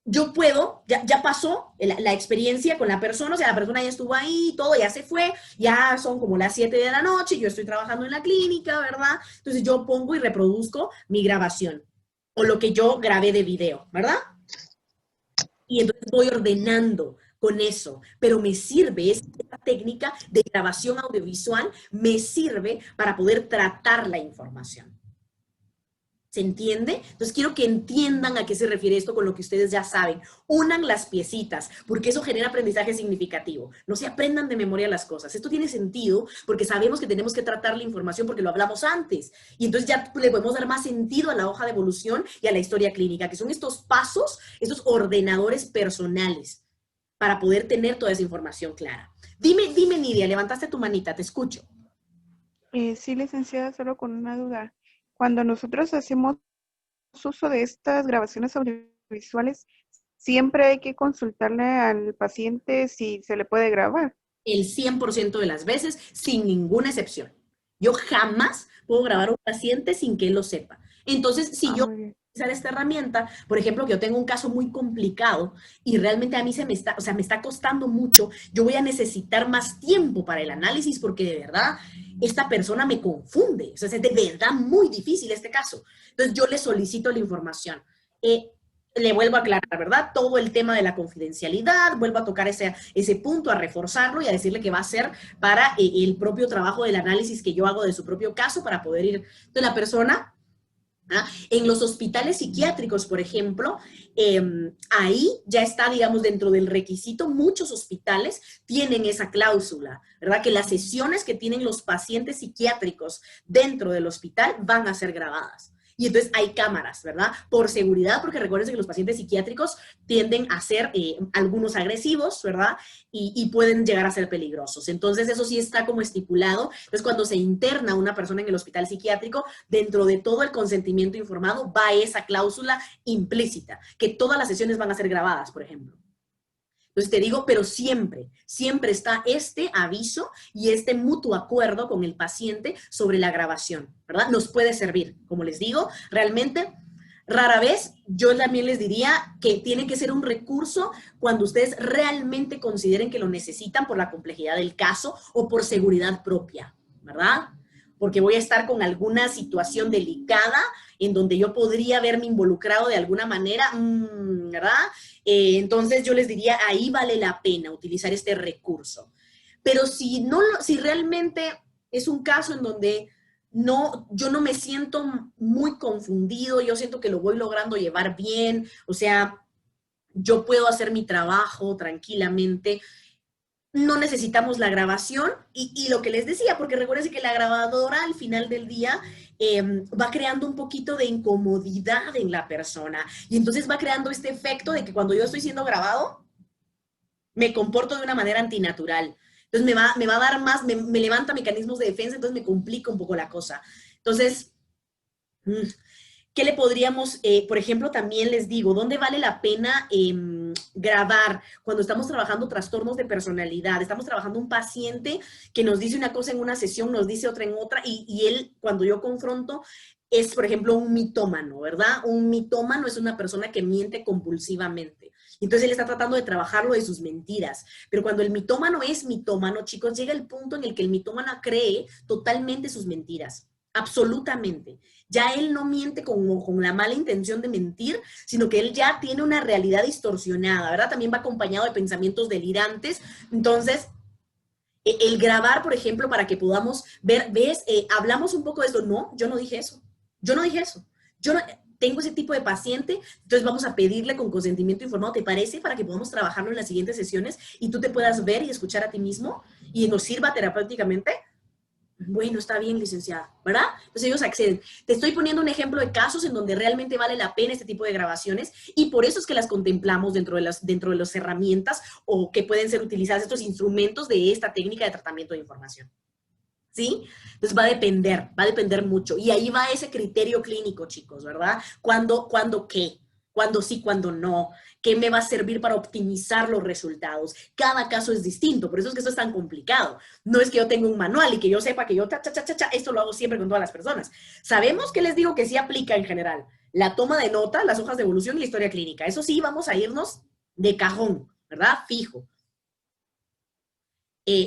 Yo puedo, ya pasó la experiencia con la persona, o sea, la persona ya estuvo ahí, todo ya se fue, ya son como las 7 de la noche, yo estoy trabajando en la clínica, ¿verdad? Entonces yo pongo y reproduzco mi grabación, o lo que yo grabé de video, ¿verdad? Y entonces voy ordenando con eso, pero me sirve, esta técnica de grabación audiovisual me sirve para poder tratar la información. ¿Se entiende? Entonces quiero que entiendan a qué se refiere esto con lo que ustedes ya saben. Unan las piecitas, porque eso genera aprendizaje significativo. No se aprendan de memoria las cosas. Esto tiene sentido porque sabemos que tenemos que tratar la información porque lo hablamos antes. Y entonces ya le podemos dar más sentido a la hoja de evolución y a la historia clínica, que son estos pasos, estos ordenadores personales para poder tener toda esa información clara. Dime, Nidia, levantaste tu manita, te escucho. Sí, licenciada, solo con una duda. Cuando nosotros hacemos uso de estas grabaciones audiovisuales, siempre hay que consultarle al paciente si se le puede grabar. El 100% de las veces, sin ninguna excepción. Yo jamás puedo grabar a un paciente sin que él lo sepa. Entonces, si yo Muy bien. utilizar esta herramienta, por ejemplo, que yo tengo un caso muy complicado y realmente a mí me está costando mucho, yo voy a necesitar más tiempo para el análisis porque de verdad esta persona me confunde. O sea, es de verdad muy difícil este caso. Entonces, yo le solicito la información. Le vuelvo a aclarar, ¿verdad? Todo el tema de la confidencialidad, vuelvo a tocar ese punto, a reforzarlo y a decirle que va a ser para el propio trabajo del análisis que yo hago de su propio caso para poder ir. Entonces, la persona, ¿ah? En los hospitales psiquiátricos, por ejemplo, ahí ya está, digamos, dentro del requisito, muchos hospitales tienen esa cláusula, ¿verdad? Que las sesiones que tienen los pacientes psiquiátricos dentro del hospital van a ser grabadas. Y entonces hay cámaras, ¿verdad? Por seguridad, porque recuerden que los pacientes psiquiátricos tienden a ser algunos agresivos, ¿verdad? Y pueden llegar a ser peligrosos. Entonces eso sí está como estipulado. Entonces cuando se interna una persona en el hospital psiquiátrico, dentro de todo el consentimiento informado va esa cláusula implícita, que todas las sesiones van a ser grabadas, por ejemplo. Entonces te digo, pero siempre, siempre está este aviso y este mutuo acuerdo con el paciente sobre la grabación, ¿verdad? Nos puede servir, como les digo, realmente rara vez yo también les diría que tiene que ser un recurso cuando ustedes realmente consideren que lo necesitan por la complejidad del caso o por seguridad propia, ¿verdad? Porque voy a estar con alguna situación delicada en donde yo podría verme involucrado de alguna manera, ¿verdad? Entonces yo les diría, ahí vale la pena utilizar este recurso. Pero si realmente es un caso en donde yo no me siento muy confundido, yo siento que lo voy logrando llevar bien, o sea, yo puedo hacer mi trabajo tranquilamente, no necesitamos la grabación y lo que les decía, porque recuerden que la grabadora al final del día va creando un poquito de incomodidad en la persona y entonces va creando este efecto de que cuando yo estoy siendo grabado, me comporto de una manera antinatural. Entonces me va a dar más, me levanta mecanismos de defensa, entonces me complica un poco la cosa. Entonces, ¿qué le podríamos, por ejemplo, también les digo, dónde vale la pena grabar cuando estamos trabajando trastornos de personalidad? Estamos trabajando un paciente que nos dice una cosa en una sesión, nos dice otra en otra, y él, cuando yo confronto, es, por ejemplo, un mitómano, ¿verdad? Un mitómano es una persona que miente compulsivamente. Entonces él está tratando de trabajarlo de sus mentiras. Pero cuando el mitómano es mitómano, chicos, llega el punto en el que el mitómano cree totalmente sus mentiras. Absolutamente. Ya él no miente con la mala intención de mentir, sino que él ya tiene una realidad distorsionada, ¿verdad? También va acompañado de pensamientos delirantes. Entonces, el grabar, por ejemplo, para que podamos ver, ¿ves? Hablamos un poco de esto. No, yo no dije eso. Yo no dije eso. Yo no, tengo ese tipo de paciente, entonces vamos a pedirle con consentimiento informado, ¿te parece? Para que podamos trabajarlo en las siguientes sesiones y tú te puedas ver y escuchar a ti mismo y nos sirva terapéuticamente. Bueno, está bien, licenciada, ¿verdad? Entonces ellos acceden. Te estoy poniendo un ejemplo de casos en donde realmente vale la pena este tipo de grabaciones y por eso es que las contemplamos dentro de las herramientas o que pueden ser utilizadas estos instrumentos de esta técnica de tratamiento de información. ¿Sí? Entonces va a depender mucho. Y ahí va ese criterio clínico, chicos, ¿verdad? ¿Cuándo qué? ¿Cuándo sí, cuándo no? ¿Qué me va a servir para optimizar los resultados? Cada caso es distinto, por eso es que esto es tan complicado. No es que yo tenga un manual y que yo sepa que yo, esto lo hago siempre con todas las personas. Sabemos que les digo que sí aplica en general. La toma de nota, las hojas de evolución y la historia clínica. Eso sí, vamos a irnos de cajón, ¿verdad? Fijo.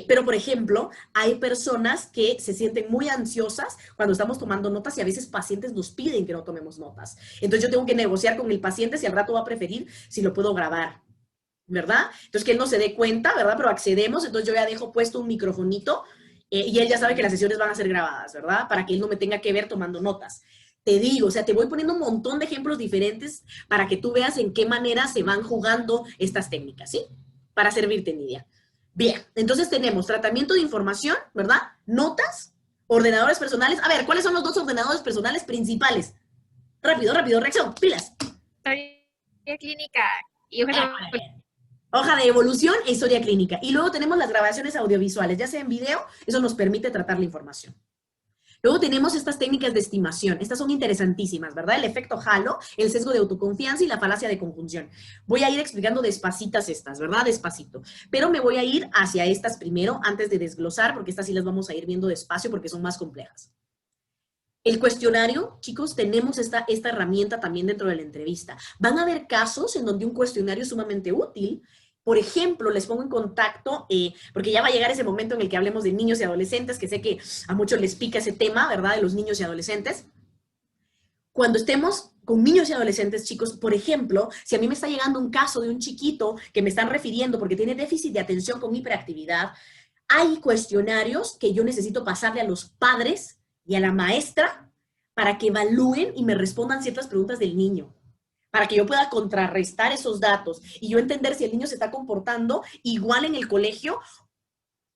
Pero, por ejemplo, hay personas que se sienten muy ansiosas cuando estamos tomando notas y a veces pacientes nos piden que no tomemos notas. Entonces yo tengo que negociar con el paciente si al rato va a preferir si lo puedo grabar, ¿verdad? Entonces que él no se dé cuenta, ¿verdad? Pero accedemos, entonces yo ya dejo puesto un microfonito y él ya sabe que las sesiones van a ser grabadas, ¿verdad? Para que él no me tenga que ver tomando notas. Te digo, o sea, te voy poniendo un montón de ejemplos diferentes para que tú veas en qué manera se van jugando estas técnicas, ¿sí? Para servirte, Nidia. Bien, entonces tenemos tratamiento de información, ¿verdad? Notas, ordenadores personales. A ver, ¿cuáles son los dos ordenadores personales principales? Rápido, reacción, pilas. Historia clínica y hoja de evolución e historia clínica. Y luego tenemos las grabaciones audiovisuales, ya sea en video, eso nos permite tratar la información. Luego tenemos estas técnicas de estimación. Estas son interesantísimas, ¿verdad? El efecto halo, el sesgo de autoconfianza y la falacia de conjunción. Voy a ir explicando despacitas estas, ¿verdad? Despacito. Pero me voy a ir hacia estas primero, antes de desglosar, porque estas sí las vamos a ir viendo despacio porque son más complejas. El cuestionario, chicos, tenemos esta herramienta también dentro de la entrevista. Van a haber casos en donde un cuestionario es sumamente útil. Por ejemplo, les pongo en contacto, porque ya va a llegar ese momento en el que hablemos de niños y adolescentes, que sé que a muchos les pica ese tema, ¿verdad? De los niños y adolescentes. Cuando estemos con niños y adolescentes, chicos, por ejemplo, si a mí me está llegando un caso de un chiquito que me están refiriendo porque tiene déficit de atención con hiperactividad, hay cuestionarios que yo necesito pasarle a los padres y a la maestra para que evalúen y me respondan ciertas preguntas del niño, para que yo pueda contrarrestar esos datos y yo entender si el niño se está comportando igual en el colegio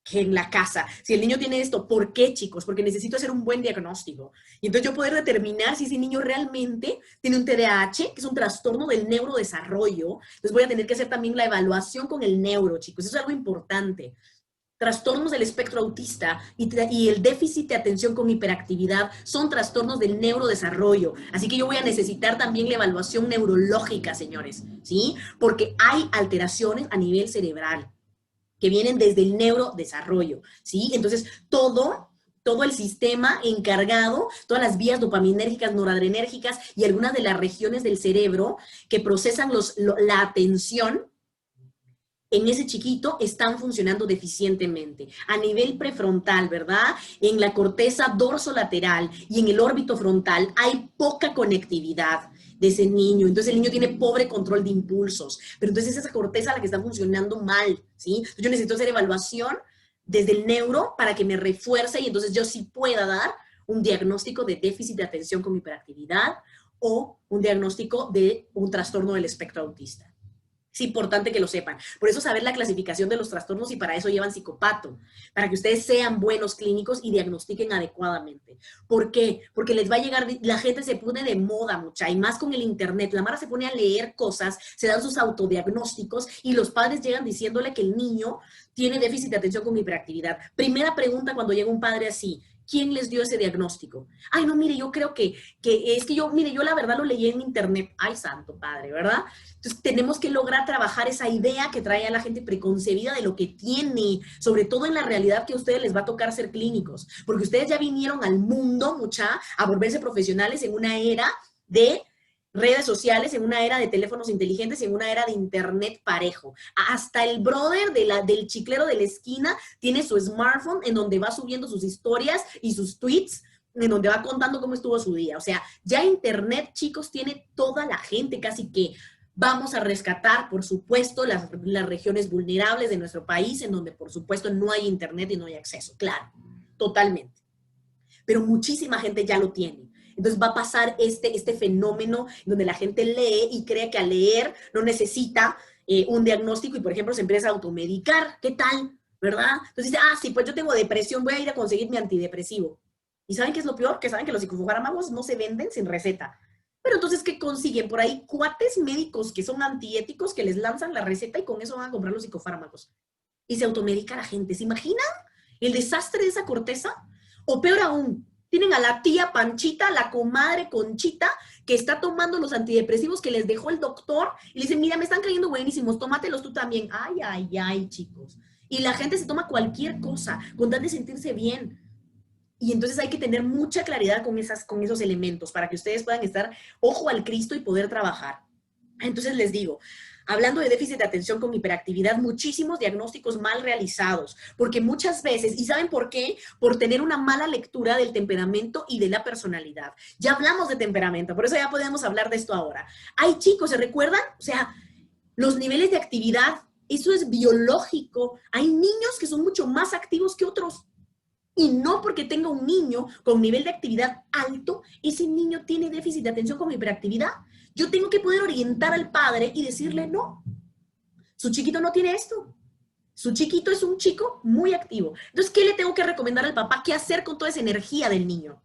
que en la casa. Si el niño tiene esto, ¿por qué, chicos? Porque necesito hacer un buen diagnóstico. Y entonces yo poder determinar si ese niño realmente tiene un TDAH, que es un trastorno del neurodesarrollo. Entonces voy a tener que hacer también la evaluación con el neuro, chicos. Eso es algo importante. Trastornos del espectro autista y el déficit de atención con hiperactividad son trastornos del neurodesarrollo. Así que yo voy a necesitar también la evaluación neurológica, señores, ¿sí? Porque hay alteraciones a nivel cerebral que vienen desde el neurodesarrollo, ¿sí? Entonces, todo el sistema encargado, todas las vías dopaminérgicas, noradrenérgicas y algunas de las regiones del cerebro que procesan la atención, en ese chiquito están funcionando deficientemente. A nivel prefrontal, ¿verdad? En la corteza dorsolateral y en el órbito frontal hay poca conectividad de ese niño. Entonces el niño tiene pobre control de impulsos. Pero entonces es esa corteza la que está funcionando mal, ¿sí? Entonces yo necesito hacer evaluación desde el neuro para que me refuerce y entonces yo sí pueda dar un diagnóstico de déficit de atención con hiperactividad o un diagnóstico de un trastorno del espectro autista. Es importante que lo sepan. Por eso saber la clasificación de los trastornos y para eso llevan psicopato, para que ustedes sean buenos clínicos y diagnostiquen adecuadamente. ¿Por qué? Porque les va a llegar, la gente se pone de moda mucha, y más con el internet. La mara se pone a leer cosas, se dan sus autodiagnósticos y los padres llegan diciéndole que el niño tiene déficit de atención con hiperactividad. Primera pregunta cuando llega un padre así: ¿quién les dio ese diagnóstico? Ay, no, mire, yo creo que yo la verdad lo leí en internet. Ay, santo padre, ¿verdad? Entonces tenemos que lograr trabajar esa idea que trae a la gente preconcebida de lo que tiene, sobre todo en la realidad que a ustedes les va a tocar ser clínicos, porque ustedes ya vinieron al mundo, mucha, a volverse profesionales en una era de redes sociales, en una era de teléfonos inteligentes, en una era de internet parejo. Hasta el brother del chiclero de la esquina tiene su smartphone en donde va subiendo sus historias y sus tweets, en donde va contando cómo estuvo su día. O sea, ya internet, chicos, tiene toda la gente, casi que. Vamos a rescatar, por supuesto, las regiones vulnerables de nuestro país, en donde, por supuesto, no hay internet y no hay acceso. Claro, totalmente. Pero muchísima gente ya lo tiene. Entonces va a pasar este fenómeno donde la gente lee y cree que al leer no necesita un diagnóstico y, por ejemplo, se empieza a automedicar. ¿Qué tal? ¿Verdad? Entonces dice, sí, pues yo tengo depresión, voy a ir a conseguir mi antidepresivo. ¿Y saben qué es lo peor? Que saben que los psicofármacos no se venden sin receta. Pero entonces, ¿qué consiguen? Por ahí cuates médicos que son antiéticos que les lanzan la receta y con eso van a comprar los psicofármacos. Y se automedica la gente. ¿Se imaginan el desastre de esa corteza? O peor aún, tienen a la tía Panchita, la comadre Conchita, que está tomando los antidepresivos que les dejó el doctor y le dicen, mira, me están cayendo buenísimos, tómatelos tú también. Ay, ay, ay, chicos. Y la gente se toma cualquier cosa con tal de sentirse bien. Y entonces hay que tener mucha claridad con esos elementos para que ustedes puedan estar ojo al Cristo y poder trabajar. Entonces les digo, hablando de déficit de atención con hiperactividad, muchísimos diagnósticos mal realizados, porque muchas veces, ¿y saben por qué? Por tener una mala lectura del temperamento y de la personalidad. Ya hablamos de temperamento, por eso ya podemos hablar de esto ahora. Hay chicos, ¿se recuerdan? O sea, los niveles de actividad, eso es biológico. Hay niños que son mucho más activos que otros. Y no porque tenga un niño con nivel de actividad alto, ese niño tiene déficit de atención con hiperactividad. Yo tengo que poder orientar al padre y decirle, no, su chiquito no tiene esto. Su chiquito es un chico muy activo. Entonces, ¿qué le tengo que recomendar al papá? ¿Qué hacer con toda esa energía del niño?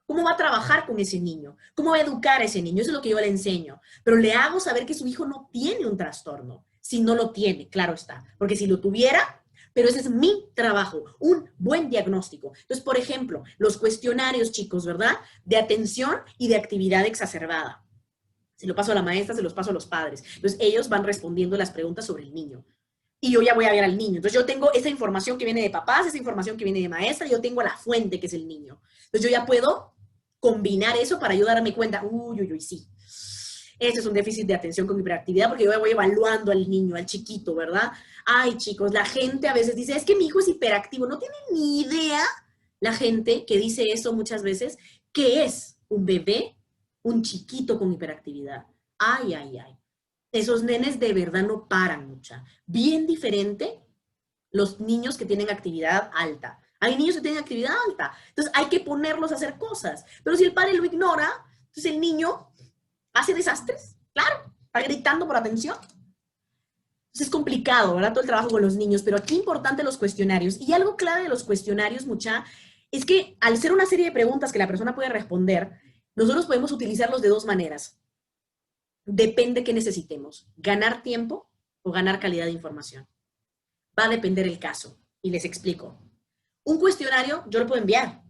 ¿Cómo va a trabajar con ese niño? ¿Cómo va a educar a ese niño? Eso es lo que yo le enseño. Pero le hago saber que su hijo no tiene un trastorno. Si no lo tiene, claro está. Porque si lo tuviera... Pero ese es mi trabajo, un buen diagnóstico. Entonces, por ejemplo, los cuestionarios, chicos, ¿verdad? De atención y de actividad exacerbada. Se lo paso a la maestra, se los paso a los padres. Entonces, ellos van respondiendo las preguntas sobre el niño. Y yo ya voy a ver al niño. Entonces, yo tengo esa información que viene de papás, esa información que viene de maestra, y yo tengo a la fuente, que es el niño. Entonces, yo ya puedo combinar eso para yo darme cuenta, sí. Ese es un déficit de atención con hiperactividad porque yo voy evaluando al niño, al chiquito, ¿verdad? Ay, chicos, la gente a veces dice, es que mi hijo es hiperactivo. No tiene ni idea la gente que dice eso muchas veces, que es un bebé, un chiquito con hiperactividad. Ay, ay, ay. Esos nenes de verdad no paran mucha. Bien diferente los niños que tienen actividad alta. Hay niños que tienen actividad alta. Entonces hay que ponerlos a hacer cosas. Pero si el padre lo ignora, entonces el niño... ¿hace desastres? Claro, está gritando por atención. Entonces es complicado, ¿verdad? Todo el trabajo con los niños, pero aquí importante los cuestionarios. Y algo clave de los cuestionarios, mucha, es que al ser una serie de preguntas que la persona puede responder, nosotros podemos utilizarlos de dos maneras. Depende qué necesitemos, ganar tiempo o ganar calidad de información. Va a depender el caso. Y les explico. Un cuestionario, yo lo puedo enviar.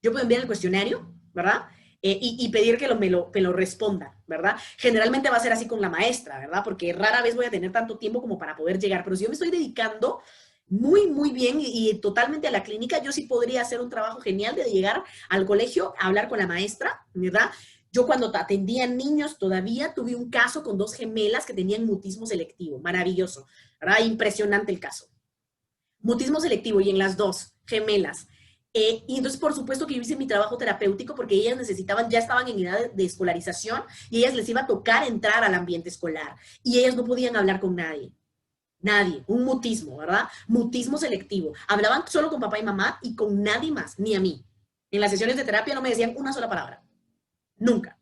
Yo puedo enviar el cuestionario, ¿verdad? Y pedir que me lo responda, ¿verdad? Generalmente va a ser así con la maestra, ¿verdad? Porque rara vez voy a tener tanto tiempo como para poder llegar. Pero si yo me estoy dedicando muy, muy bien y totalmente a la clínica, yo sí podría hacer un trabajo genial de llegar al colegio a hablar con la maestra, ¿verdad? Yo cuando atendía niños todavía tuve un caso con 2 gemelas que tenían mutismo selectivo. Maravilloso, ¿verdad? Impresionante el caso. Mutismo selectivo y en las 2 gemelas. Y entonces, por supuesto que yo hice mi trabajo terapéutico porque ellas necesitaban, ya estaban en edad de escolarización y ellas les iba a tocar entrar al ambiente escolar. Y ellas no podían hablar con nadie. Nadie. Un mutismo, ¿verdad? Mutismo selectivo. Hablaban solo con papá y mamá y con nadie más, ni a mí. En las sesiones de terapia no me decían una sola palabra. Nunca.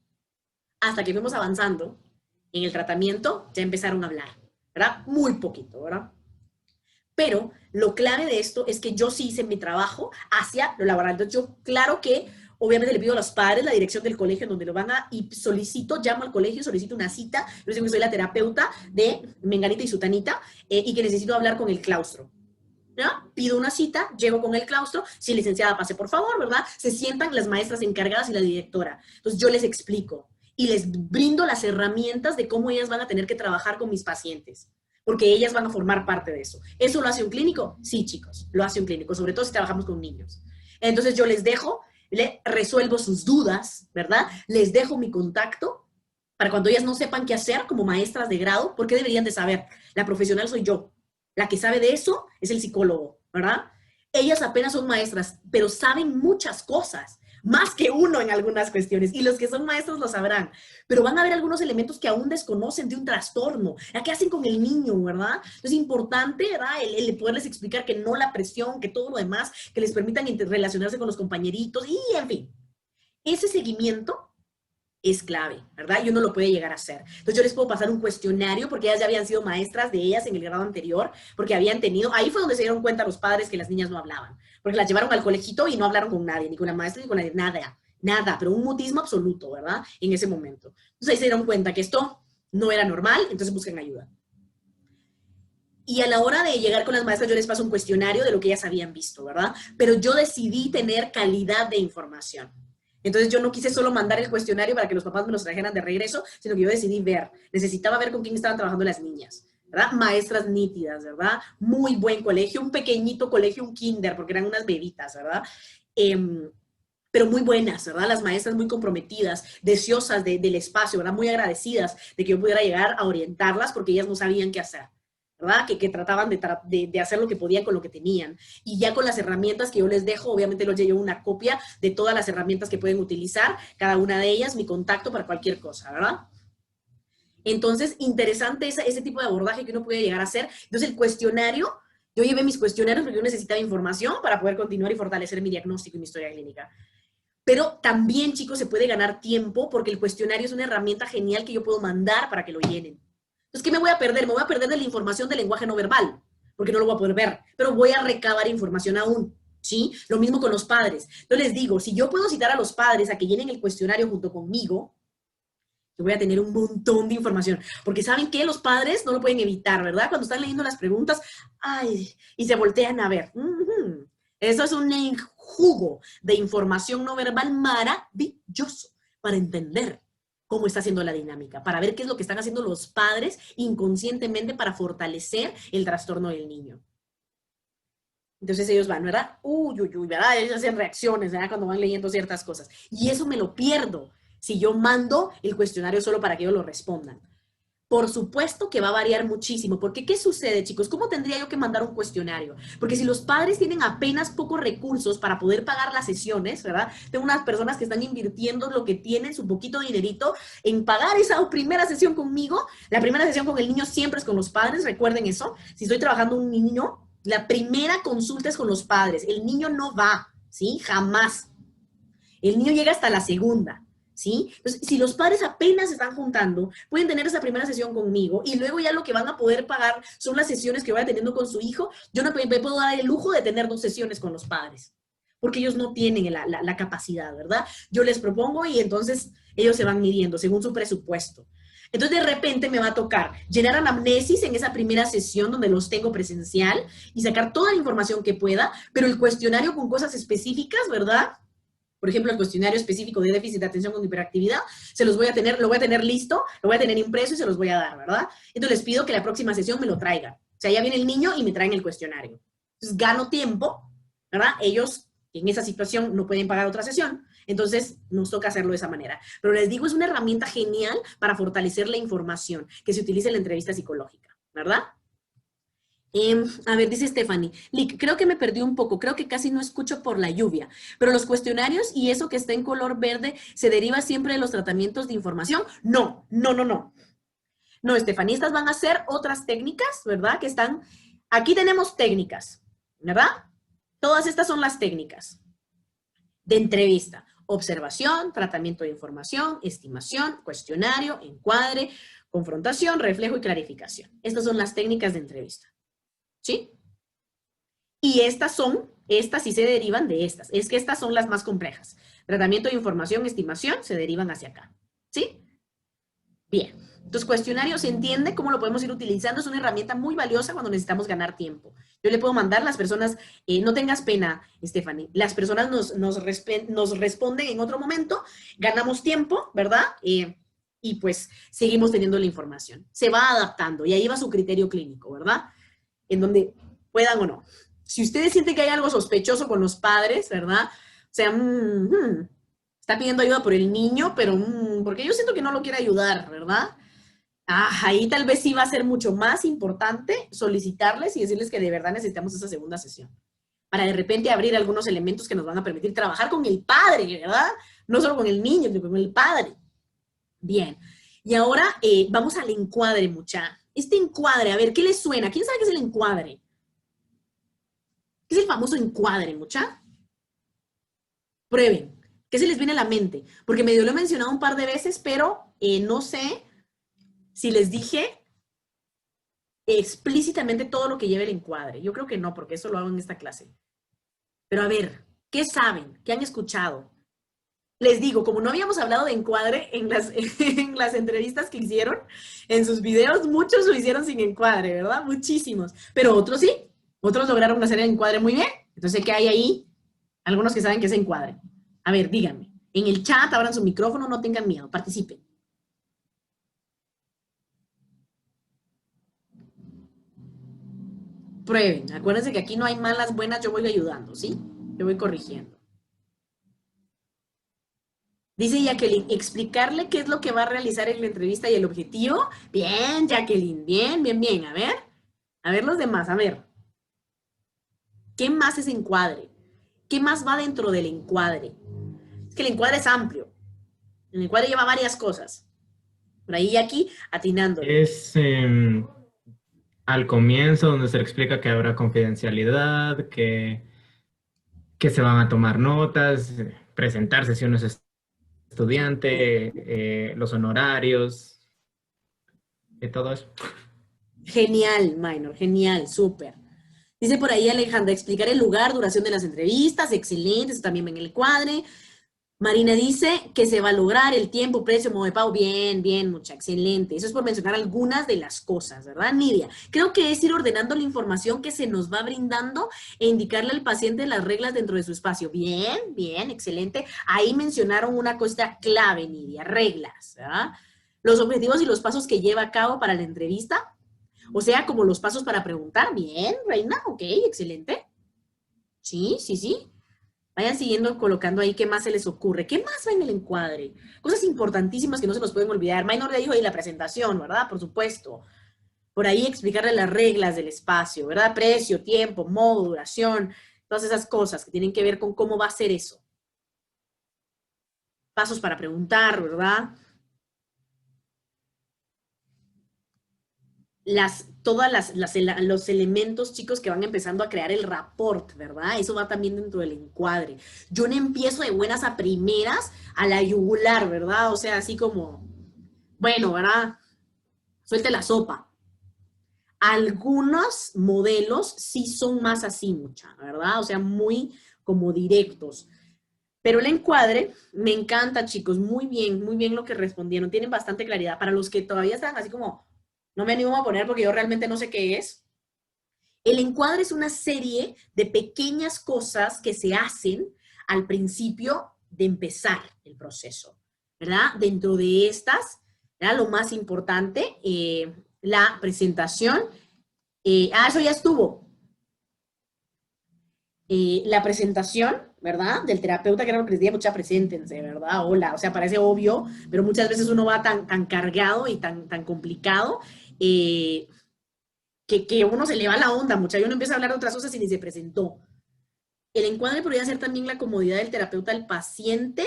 Hasta que fuimos avanzando En el tratamiento ya empezaron a hablar, ¿verdad? Muy poquito, ¿verdad? Pero lo clave de esto es que yo sí hice mi trabajo hacia lo laboral. Entonces yo, claro que obviamente le pido a los padres la dirección del colegio en donde lo van a, y solicito, llamo al colegio, solicito una cita, yo les digo que soy la terapeuta de Menganita y Sutanita y que necesito hablar con el claustro. ¿Ya? Pido una cita, llego con el claustro, si licenciada pase por favor, ¿verdad? Se sientan las maestras encargadas y la directora. Entonces yo les explico y les brindo las herramientas de cómo ellas van a tener que trabajar con mis pacientes, porque ellas van a formar parte de eso. ¿Eso lo hace un clínico? Sí, chicos, lo hace un clínico, sobre todo si trabajamos con niños. Entonces yo les dejo, le resuelvo sus dudas, ¿verdad? Les dejo mi contacto para cuando ellas no sepan qué hacer como maestras de grado, porque deberían de saber, la profesional soy yo. La que sabe de eso es el psicólogo, ¿verdad? Ellas apenas son maestras, pero saben muchas cosas, más que uno en algunas cuestiones, y los que son maestros lo sabrán, pero van a haber algunos elementos que aún desconocen de un trastorno. ¿Qué hacen con el niño, verdad? Entonces es importante, ¿verdad? El poderles explicar que no la presión, que todo lo demás, que les permitan relacionarse con los compañeritos, y en fin. Ese seguimiento es clave, ¿verdad? Y uno lo puede llegar a hacer. Entonces yo les puedo pasar un cuestionario, porque ellas ya habían sido maestras de ellas en el grado anterior, porque habían tenido, ahí fue donde se dieron cuenta los padres que las niñas no hablaban, porque las llevaron al colegito y no hablaron con nadie, ni con la maestra, ni con nadie, nada, pero un mutismo absoluto, ¿verdad? En ese momento. Entonces ahí se dieron cuenta que esto no era normal, entonces buscan ayuda. Y a la hora de llegar con las maestras, yo les paso un cuestionario de lo que ellas habían visto, ¿verdad? Pero yo decidí tener calidad de información. Entonces yo no quise solo mandar el cuestionario para que los papás me los trajeran de regreso, sino que yo decidí ver, necesitaba ver con quién estaban trabajando las niñas, ¿verdad? Maestras nítidas, ¿verdad? Muy buen colegio, un pequeñito colegio, un kinder, porque eran unas bebitas, ¿verdad? Pero muy buenas, ¿verdad? Las maestras muy comprometidas, deseosas del espacio, ¿verdad? Muy agradecidas de que yo pudiera llegar a orientarlas porque ellas no sabían qué hacer, ¿verdad? Que trataban de hacer lo que podían con lo que tenían. Y ya con las herramientas que yo les dejo, obviamente les llevo una copia de todas las herramientas que pueden utilizar, cada una de ellas, mi contacto para cualquier cosa, ¿verdad? Entonces, interesante ese tipo de abordaje que uno puede llegar a hacer. Entonces, el cuestionario, yo llevé mis cuestionarios porque yo necesitaba información para poder continuar y fortalecer mi diagnóstico y mi historia clínica. Pero también, chicos, se puede ganar tiempo porque el cuestionario es una herramienta genial que yo puedo mandar para que lo llenen. Entonces, ¿qué me voy a perder? Me voy a perder de la información del lenguaje no verbal, porque no lo voy a poder ver, pero voy a recabar información aún, ¿sí? Lo mismo con los padres. Entonces les digo, si yo puedo citar a los padres a que llenen el cuestionario junto conmigo, yo voy a tener un montón de información, porque ¿saben qué? Los padres no lo pueden evitar, ¿verdad? Cuando están leyendo las preguntas, ¡ay! Y se voltean a ver. Eso es un jugo de información no verbal maravilloso para entender cómo está haciendo la dinámica, para ver qué es lo que están haciendo los padres inconscientemente para fortalecer el trastorno del niño. Entonces ellos van, ¿verdad? ¿Verdad? Ellos hacen reacciones, ¿verdad? Cuando van leyendo ciertas cosas. Y eso me lo pierdo si yo mando el cuestionario solo para que ellos lo respondan. Por supuesto que va a variar muchísimo, porque ¿qué sucede, chicos? ¿Cómo tendría yo que mandar un cuestionario? Porque si los padres tienen apenas pocos recursos para poder pagar las sesiones, ¿verdad? Tengo unas personas que están invirtiendo lo que tienen, su poquito dinerito, en pagar esa primera sesión conmigo. La primera sesión con el niño siempre es con los padres, recuerden eso. Si estoy trabajando un niño, la primera consulta es con los padres. El niño no va, ¿sí? Jamás. El niño llega hasta la segunda. ¿Sí? Entonces, si los padres apenas se están juntando, pueden tener esa primera sesión conmigo y luego ya lo que van a poder pagar son las sesiones que vaya teniendo con su hijo. Yo no me puedo dar el lujo de tener 2 sesiones con los padres, porque ellos no tienen la capacidad, ¿verdad? Yo les propongo y entonces ellos se van midiendo según su presupuesto. Entonces, de repente me va a tocar llenar anamnesis en esa primera sesión donde los tengo presencial y sacar toda la información que pueda, pero el cuestionario con cosas específicas, ¿verdad? Por ejemplo, el cuestionario específico de déficit de atención con hiperactividad, lo voy a tener listo, lo voy a tener impreso y se los voy a dar, ¿verdad? Entonces les pido que la próxima sesión me lo traigan. O sea, ya viene el niño y me traen el cuestionario. Entonces gano tiempo, ¿verdad? Ellos en esa situación no pueden pagar otra sesión, entonces nos toca hacerlo de esa manera. Pero les digo, es una herramienta genial para fortalecer la información que se utiliza en la entrevista psicológica, ¿verdad? A ver, dice Stephanie, Lick, creo que me perdí un poco, creo que casi no escucho por la lluvia, pero los cuestionarios y eso que está en color verde, ¿se deriva siempre de los tratamientos de información? No. No, Stephanie, estas van a ser otras técnicas, ¿verdad? Que están, aquí tenemos técnicas, ¿verdad? Todas estas son las técnicas de entrevista. Observación, tratamiento de información, estimación, cuestionario, encuadre, confrontación, reflejo y clarificación. Estas son las técnicas de entrevista. ¿Sí? Y estas sí se derivan de estas. Es que estas son las más complejas. Tratamiento de información, estimación, se derivan hacia acá. ¿Sí? Bien. Entonces, cuestionario se entiende cómo lo podemos ir utilizando. Es una herramienta muy valiosa cuando necesitamos ganar tiempo. Yo le puedo mandar, las personas, no tengas pena, Stephanie, las personas nos responden en otro momento, ganamos tiempo, ¿verdad? Y pues seguimos teniendo la información. Se va adaptando y ahí va su criterio clínico, ¿verdad? En donde puedan o no. Si ustedes sienten que hay algo sospechoso con los padres, ¿verdad? O sea, está pidiendo ayuda por el niño, pero porque yo siento que no lo quiere ayudar, ¿verdad? Ahí tal vez sí va a ser mucho más importante solicitarles y decirles que de verdad necesitamos esa segunda sesión. Para de repente abrir algunos elementos que nos van a permitir trabajar con el padre, ¿verdad? No solo con el niño, sino con el padre. Bien. Y ahora vamos al encuadre, mucha. Este encuadre, a ver, ¿qué les suena? ¿Quién sabe qué es el encuadre? ¿Qué es el famoso encuadre, mucha? Prueben. ¿Qué se les viene a la mente? Porque medio lo he mencionado un par de veces, pero no sé si les dije explícitamente todo lo que lleva el encuadre. Yo creo que no, porque eso lo hago en esta clase. Pero a ver, ¿qué saben? ¿Qué han escuchado? Les digo, como no habíamos hablado de encuadre en las entrevistas que hicieron, en sus videos, muchos lo hicieron sin encuadre, ¿verdad? Muchísimos. Pero otros sí. Otros lograron hacer el encuadre muy bien. Entonces, ¿qué hay ahí? Algunos que saben qué es encuadre. A ver, díganme. En el chat, abran su micrófono, no tengan miedo, participen. Prueben. Acuérdense que aquí no hay malas, buenas, yo voy ayudando, ¿sí? Yo voy corrigiendo. Dice Jacqueline, explicarle qué es lo que va a realizar en la entrevista y el objetivo. Bien, Jacqueline, bien, bien, bien. A ver los demás, a ver. ¿Qué más es encuadre? ¿Qué más va dentro del encuadre? Es que el encuadre es amplio. El encuadre lleva varias cosas. Por ahí y aquí, atinándole. Es al comienzo donde se le explica que habrá confidencialidad, que se van a tomar notas, presentarse si uno es estudiante, los honorarios, y todo eso. Genial, Minor, genial, súper. Dice por ahí Alejandra, explicar el lugar, duración de las entrevistas, excelente, eso también en el cuadre. Marina dice que se va a lograr el tiempo, precio, modo de pago. Bien, bien, mucha, excelente. Eso es por mencionar algunas de las cosas, ¿verdad, Nidia? Creo que es ir ordenando la información que se nos va brindando e indicarle al paciente las reglas dentro de su espacio. Bien, bien, excelente. Ahí mencionaron una cosa clave, Nidia, reglas, ¿verdad? Los objetivos y los pasos que lleva a cabo para la entrevista. O sea, como los pasos para preguntar. Bien, Reina, ok, excelente. Sí, sí, sí. Vayan siguiendo colocando ahí qué más se les ocurre. ¿Qué más va en el encuadre? Cosas importantísimas que no se nos pueden olvidar. Minor ya dijo ahí la presentación, ¿verdad? Por supuesto. Por ahí explicarle las reglas del espacio, ¿verdad? Precio, tiempo, modo, duración, todas esas cosas que tienen que ver con cómo va a ser eso. Pasos para preguntar, ¿verdad? Los elementos, chicos, que van empezando a crear el rapport, ¿verdad? Eso va también dentro del encuadre. Yo no empiezo de buenas a primeras a la yugular, ¿verdad? O sea, así como, bueno, ¿verdad? Suelte la sopa. Algunos modelos sí son más así, mucha, ¿verdad? O sea, muy como directos. Pero el encuadre, me encanta, chicos, muy bien lo que respondieron. Tienen bastante claridad. Para los que todavía están así como... No me animo a poner porque yo realmente no sé qué es. El encuadre es una serie de pequeñas cosas que se hacen al principio de empezar el proceso, ¿verdad? Dentro de estas, ¿verdad? Lo más importante, la presentación. Eso ya estuvo. La presentación, ¿verdad? Del terapeuta, que era lo que les decía, mucha preséntense, ¿verdad? Hola, o sea, parece obvio, pero muchas veces uno va tan cargado y tan complicado que uno se le va la onda, mucha, y uno empieza a hablar de otras cosas y ni se presentó. El encuadre podría ser también la comodidad del terapeuta al paciente.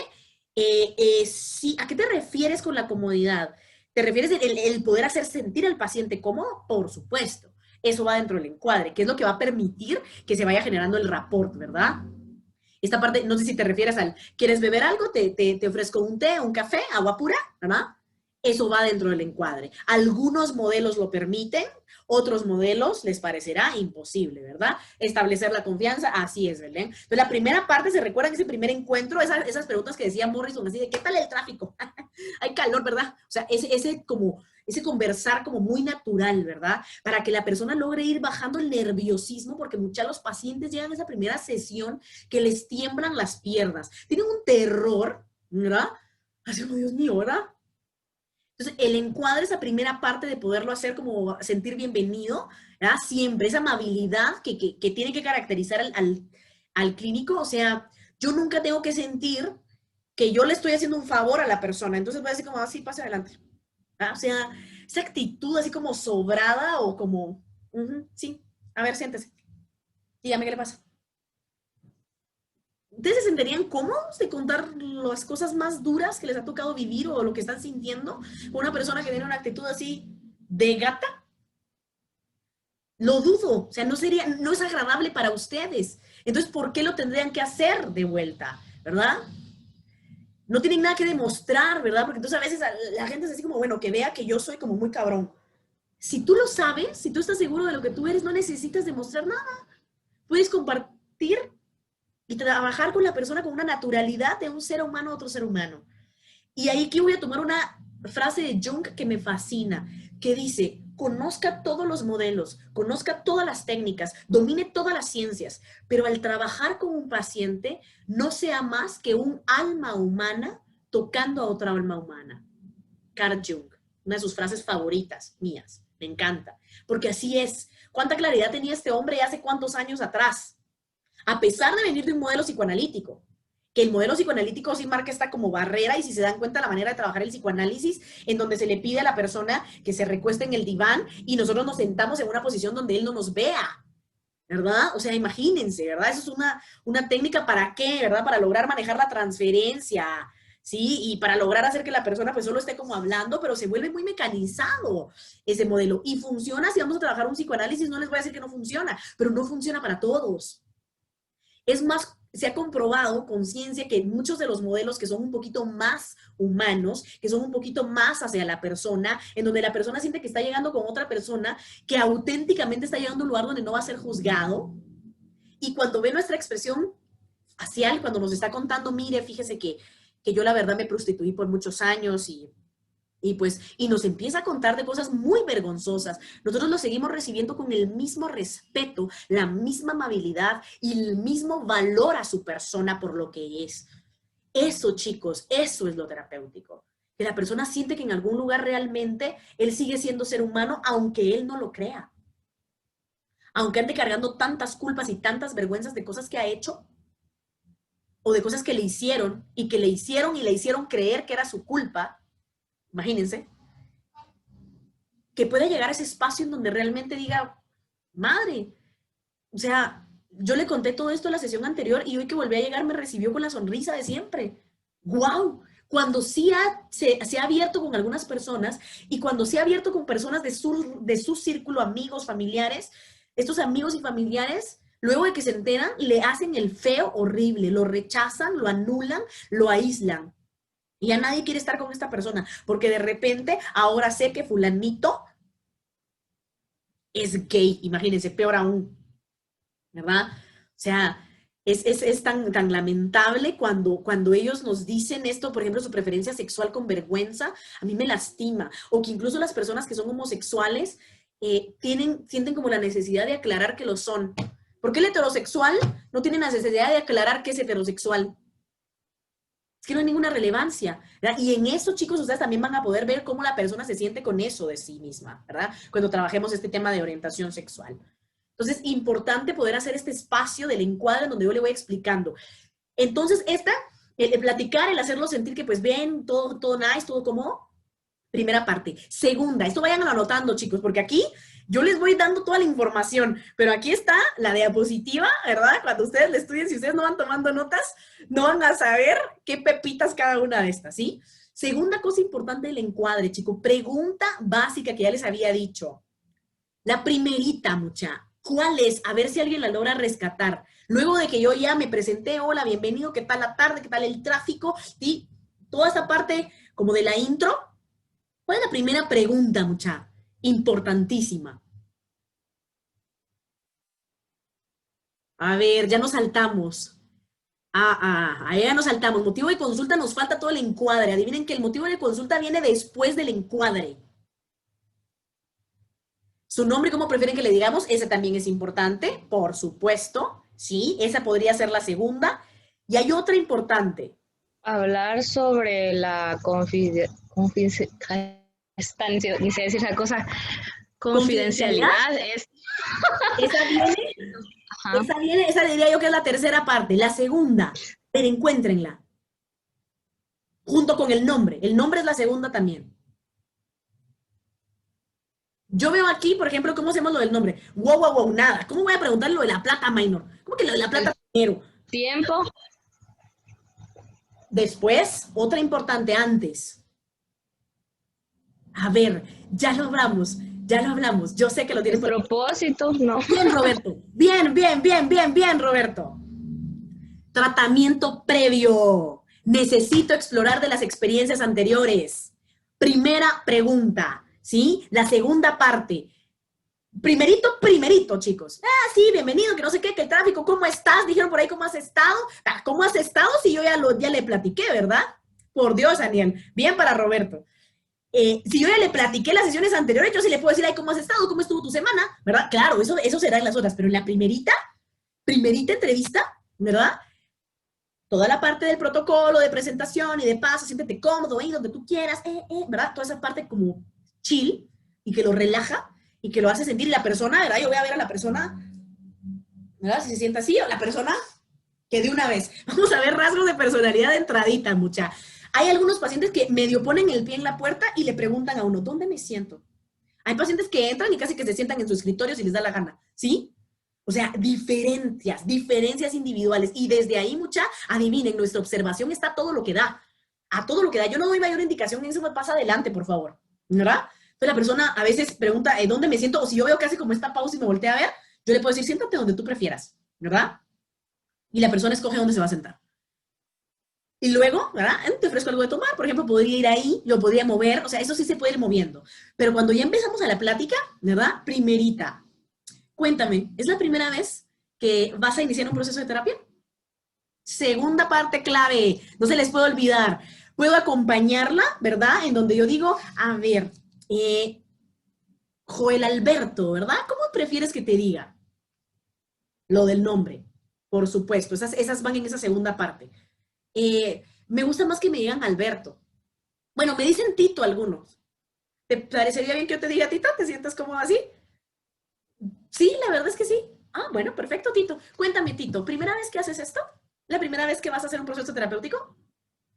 Sí, ¿a qué te refieres con la comodidad? ¿Te refieres el poder hacer sentir al paciente cómodo? Por supuesto. Eso va dentro del encuadre, que es lo que va a permitir que se vaya generando el rapport, ¿verdad? Esta parte, no sé si te refieres al, ¿quieres beber algo? Te ofrezco un té, un café, agua pura, ¿verdad? Eso va dentro del encuadre. Algunos modelos lo permiten, otros modelos les parecerá imposible, ¿verdad? Establecer la confianza, así es, Belén. Entonces, la primera parte, ¿se recuerdan ese primer encuentro? Esas preguntas que decía Morrison, así de, ¿qué tal el tráfico? Hay calor, ¿verdad? O sea, ese conversar como muy natural, ¿verdad? Para que la persona logre ir bajando el nerviosismo, porque muchos los pacientes llegan a esa primera sesión que les tiemblan las piernas. Tienen un terror, ¿verdad? Así como, Dios mío, ¿verdad? Entonces, el encuadre, esa primera parte de poderlo hacer como sentir bienvenido, ¿verdad? Siempre, esa amabilidad que tiene que caracterizar al clínico. O sea, yo nunca tengo que sentir que yo le estoy haciendo un favor a la persona. Entonces voy a decir como, así, pase adelante. ¿Verdad? O sea, esa actitud así como sobrada o como, sí, a ver, siéntese. Dígame qué le pasa. ¿Ustedes se sentirían cómodos de contar las cosas más duras que les ha tocado vivir o lo que están sintiendo con una persona que tiene una actitud así de gata? Lo dudo, o sea, no es agradable para ustedes. Entonces, ¿por qué lo tendrían que hacer de vuelta? ¿Verdad? No tienen nada que demostrar, ¿verdad? Porque entonces a veces la gente es así como, bueno, que vea que yo soy como muy cabrón. Si tú lo sabes, si tú estás seguro de lo que tú eres, no necesitas demostrar nada. Puedes compartir y trabajar con la persona con una naturalidad de un ser humano a otro ser humano. Y ahí aquí voy a tomar una frase de Jung que me fascina, que dice, conozca todos los modelos, conozca todas las técnicas, domine todas las ciencias, pero al trabajar con un paciente, no sea más que un alma humana tocando a otra alma humana. Carl Jung, una de sus frases favoritas mías, me encanta, porque así es. ¿Cuánta claridad tenía este hombre hace cuántos años atrás? A pesar de venir de un modelo psicoanalítico, que el modelo psicoanalítico sí marca esta como barrera, y si se dan cuenta la manera de trabajar el psicoanálisis, en donde se le pide a la persona que se recueste en el diván y nosotros nos sentamos en una posición donde él no nos vea, ¿verdad? O sea, imagínense, ¿verdad? Eso es una técnica ¿para qué? ¿Verdad? Para lograr manejar la transferencia, ¿sí? Y para lograr hacer que la persona pues solo esté como hablando, pero se vuelve muy mecanizado ese modelo. Y funciona, si vamos a trabajar un psicoanálisis, no les voy a decir que no funciona, pero no funciona para todos. Es más, se ha comprobado con ciencia que muchos de los modelos que son un poquito más humanos, que son un poquito más hacia la persona, en donde la persona siente que está llegando con otra persona, que auténticamente está llegando a un lugar donde no va a ser juzgado, y cuando ve nuestra expresión facial, cuando nos está contando, mire, fíjese que yo la verdad me prostituí por muchos años y nos empieza a contar de cosas muy vergonzosas. Nosotros lo seguimos recibiendo con el mismo respeto, la misma amabilidad y el mismo valor a su persona por lo que es. Eso, chicos, eso es lo terapéutico. Que la persona siente que en algún lugar realmente él sigue siendo ser humano, aunque él no lo crea. Aunque ande cargando tantas culpas y tantas vergüenzas de cosas que ha hecho, o de cosas que le hicieron y le hicieron creer que era su culpa. Imagínense, que pueda llegar a ese espacio en donde realmente diga, madre, o sea, yo le conté todo esto en la sesión anterior y hoy que volví a llegar me recibió con la sonrisa de siempre. ¡Guau! Cuando sí se ha abierto con algunas personas y cuando se ha abierto con personas de su círculo, amigos, familiares, estos amigos y familiares, luego de que se enteran, le hacen el feo horrible, lo rechazan, lo anulan, lo aíslan. Y ya nadie quiere estar con esta persona, porque de repente ahora sé que fulanito es gay, imagínense, peor aún, ¿verdad? O sea, es tan lamentable cuando ellos nos dicen esto, por ejemplo, su preferencia sexual con vergüenza, a mí me lastima. O que incluso las personas que son homosexuales sienten como la necesidad de aclarar que lo son. ¿Por qué el heterosexual no tiene la necesidad de aclarar que es heterosexual? Es que no hay ninguna relevancia, ¿verdad? Y en eso, chicos, ustedes también van a poder ver cómo la persona se siente con eso de sí misma, ¿verdad? Cuando trabajemos este tema de orientación sexual. Entonces, importante poder hacer este espacio del encuadre en donde yo le voy explicando. Entonces, el platicar, el hacerlo sentir que pues ven, todo nice, todo como, primera parte. Segunda, esto vayan anotando, chicos, porque aquí yo les voy dando toda la información, pero aquí está la diapositiva, ¿verdad? Cuando ustedes la estudien, si ustedes no van tomando notas, no van a saber qué pepitas cada una de estas, ¿sí? Segunda cosa importante del encuadre, chicos, pregunta básica que ya les había dicho. La primerita, mucha. ¿Cuál es? A ver si alguien la logra rescatar. Luego de que yo ya me presenté, hola, bienvenido, ¿qué tal la tarde? ¿Qué tal el tráfico? Y toda esta parte como de la intro, ¿Cuál es la primera pregunta, mucha? Importantísima. A ver, ya nos saltamos. Ahí ya nos saltamos. Motivo de consulta, nos falta todo el encuadre. Adivinen que el motivo de consulta viene después del encuadre. Su nombre, ¿cómo prefieren que le digamos? Ese también es importante, por supuesto. Sí, esa podría ser la segunda. Y hay otra importante. Hablar sobre la confidencialidad es... Esa diría yo que es la tercera parte. La segunda, pero encuéntrenla. Junto con el nombre. El nombre es la segunda también. Yo veo aquí, por ejemplo, ¿cómo hacemos lo del nombre? Wow, nada. ¿Cómo voy a preguntar lo de la plata, minor? ¿Cómo que lo de la plata primero? Tiempo. Después, otra importante antes. A ver, ya lo hablamos. Yo sé que lo tienes. Propósitos, no. Bien, Roberto. Bien, Roberto. Tratamiento previo. Necesito explorar de las experiencias anteriores. Primera pregunta, ¿sí? La segunda parte. Primerito, chicos. Sí, bienvenido, que no sé qué, que el tráfico, ¿cómo estás? Dijeron por ahí, ¿cómo has estado? ¿Cómo has estado? Si yo ya le platiqué, ¿verdad? Por Dios, Daniel. Bien para Roberto. Si yo ya le platiqué las sesiones anteriores, yo sí le puedo decir, ay, ¿cómo has estado? ¿Cómo estuvo tu semana? ¿Verdad? Claro, eso será en las otras, pero en la primerita entrevista, ¿verdad? Toda la parte del protocolo, de presentación y de paso, siéntete cómodo, ahí donde tú quieras, ¿verdad? Toda esa parte como chill y que lo relaja y que lo hace sentir. Y la persona, ¿verdad? Yo voy a ver a la persona, ¿verdad? Si se sienta así, o la persona que de una vez. Vamos a ver rasgos de personalidad de entradita, mucha. Hay algunos pacientes que medio ponen el pie en la puerta y le preguntan a uno, ¿dónde me siento? Hay pacientes que entran y casi que se sientan en su escritorio si les da la gana, ¿sí? O sea, diferencias individuales. Y desde ahí, mucha, adivinen, nuestra observación está a todo lo que da. A todo lo que da. Yo no doy mayor indicación, eso me pasa adelante, por favor. ¿Verdad? Entonces la persona a veces pregunta, ¿dónde me siento? O si yo veo que hace como esta pausa y me voltea a ver, yo le puedo decir, siéntate donde tú prefieras, ¿verdad? Y la persona escoge dónde se va a sentar. Y luego, ¿verdad? Te ofrezco algo de tomar, por ejemplo, podría ir ahí, lo podría mover, o sea, eso sí se puede ir moviendo. Pero cuando ya empezamos a la plática, ¿verdad? Primerita. Cuéntame, ¿es la primera vez que vas a iniciar un proceso de terapia? Segunda parte clave, no se les puede olvidar. Puedo acompañarla, ¿verdad? En donde yo digo, a ver, Joel Alberto, ¿verdad? ¿Cómo prefieres que te diga? Lo del nombre, por supuesto, esas van en esa segunda parte. Me gusta más que me digan Alberto. Bueno, me dicen Tito algunos. ¿Te parecería bien que yo te diga Tito? ¿Te sientes cómodo así? Sí, la verdad es que sí. Bueno, perfecto, Tito. Cuéntame, Tito, ¿primera vez que haces esto? ¿La primera vez que vas a hacer un proceso terapéutico?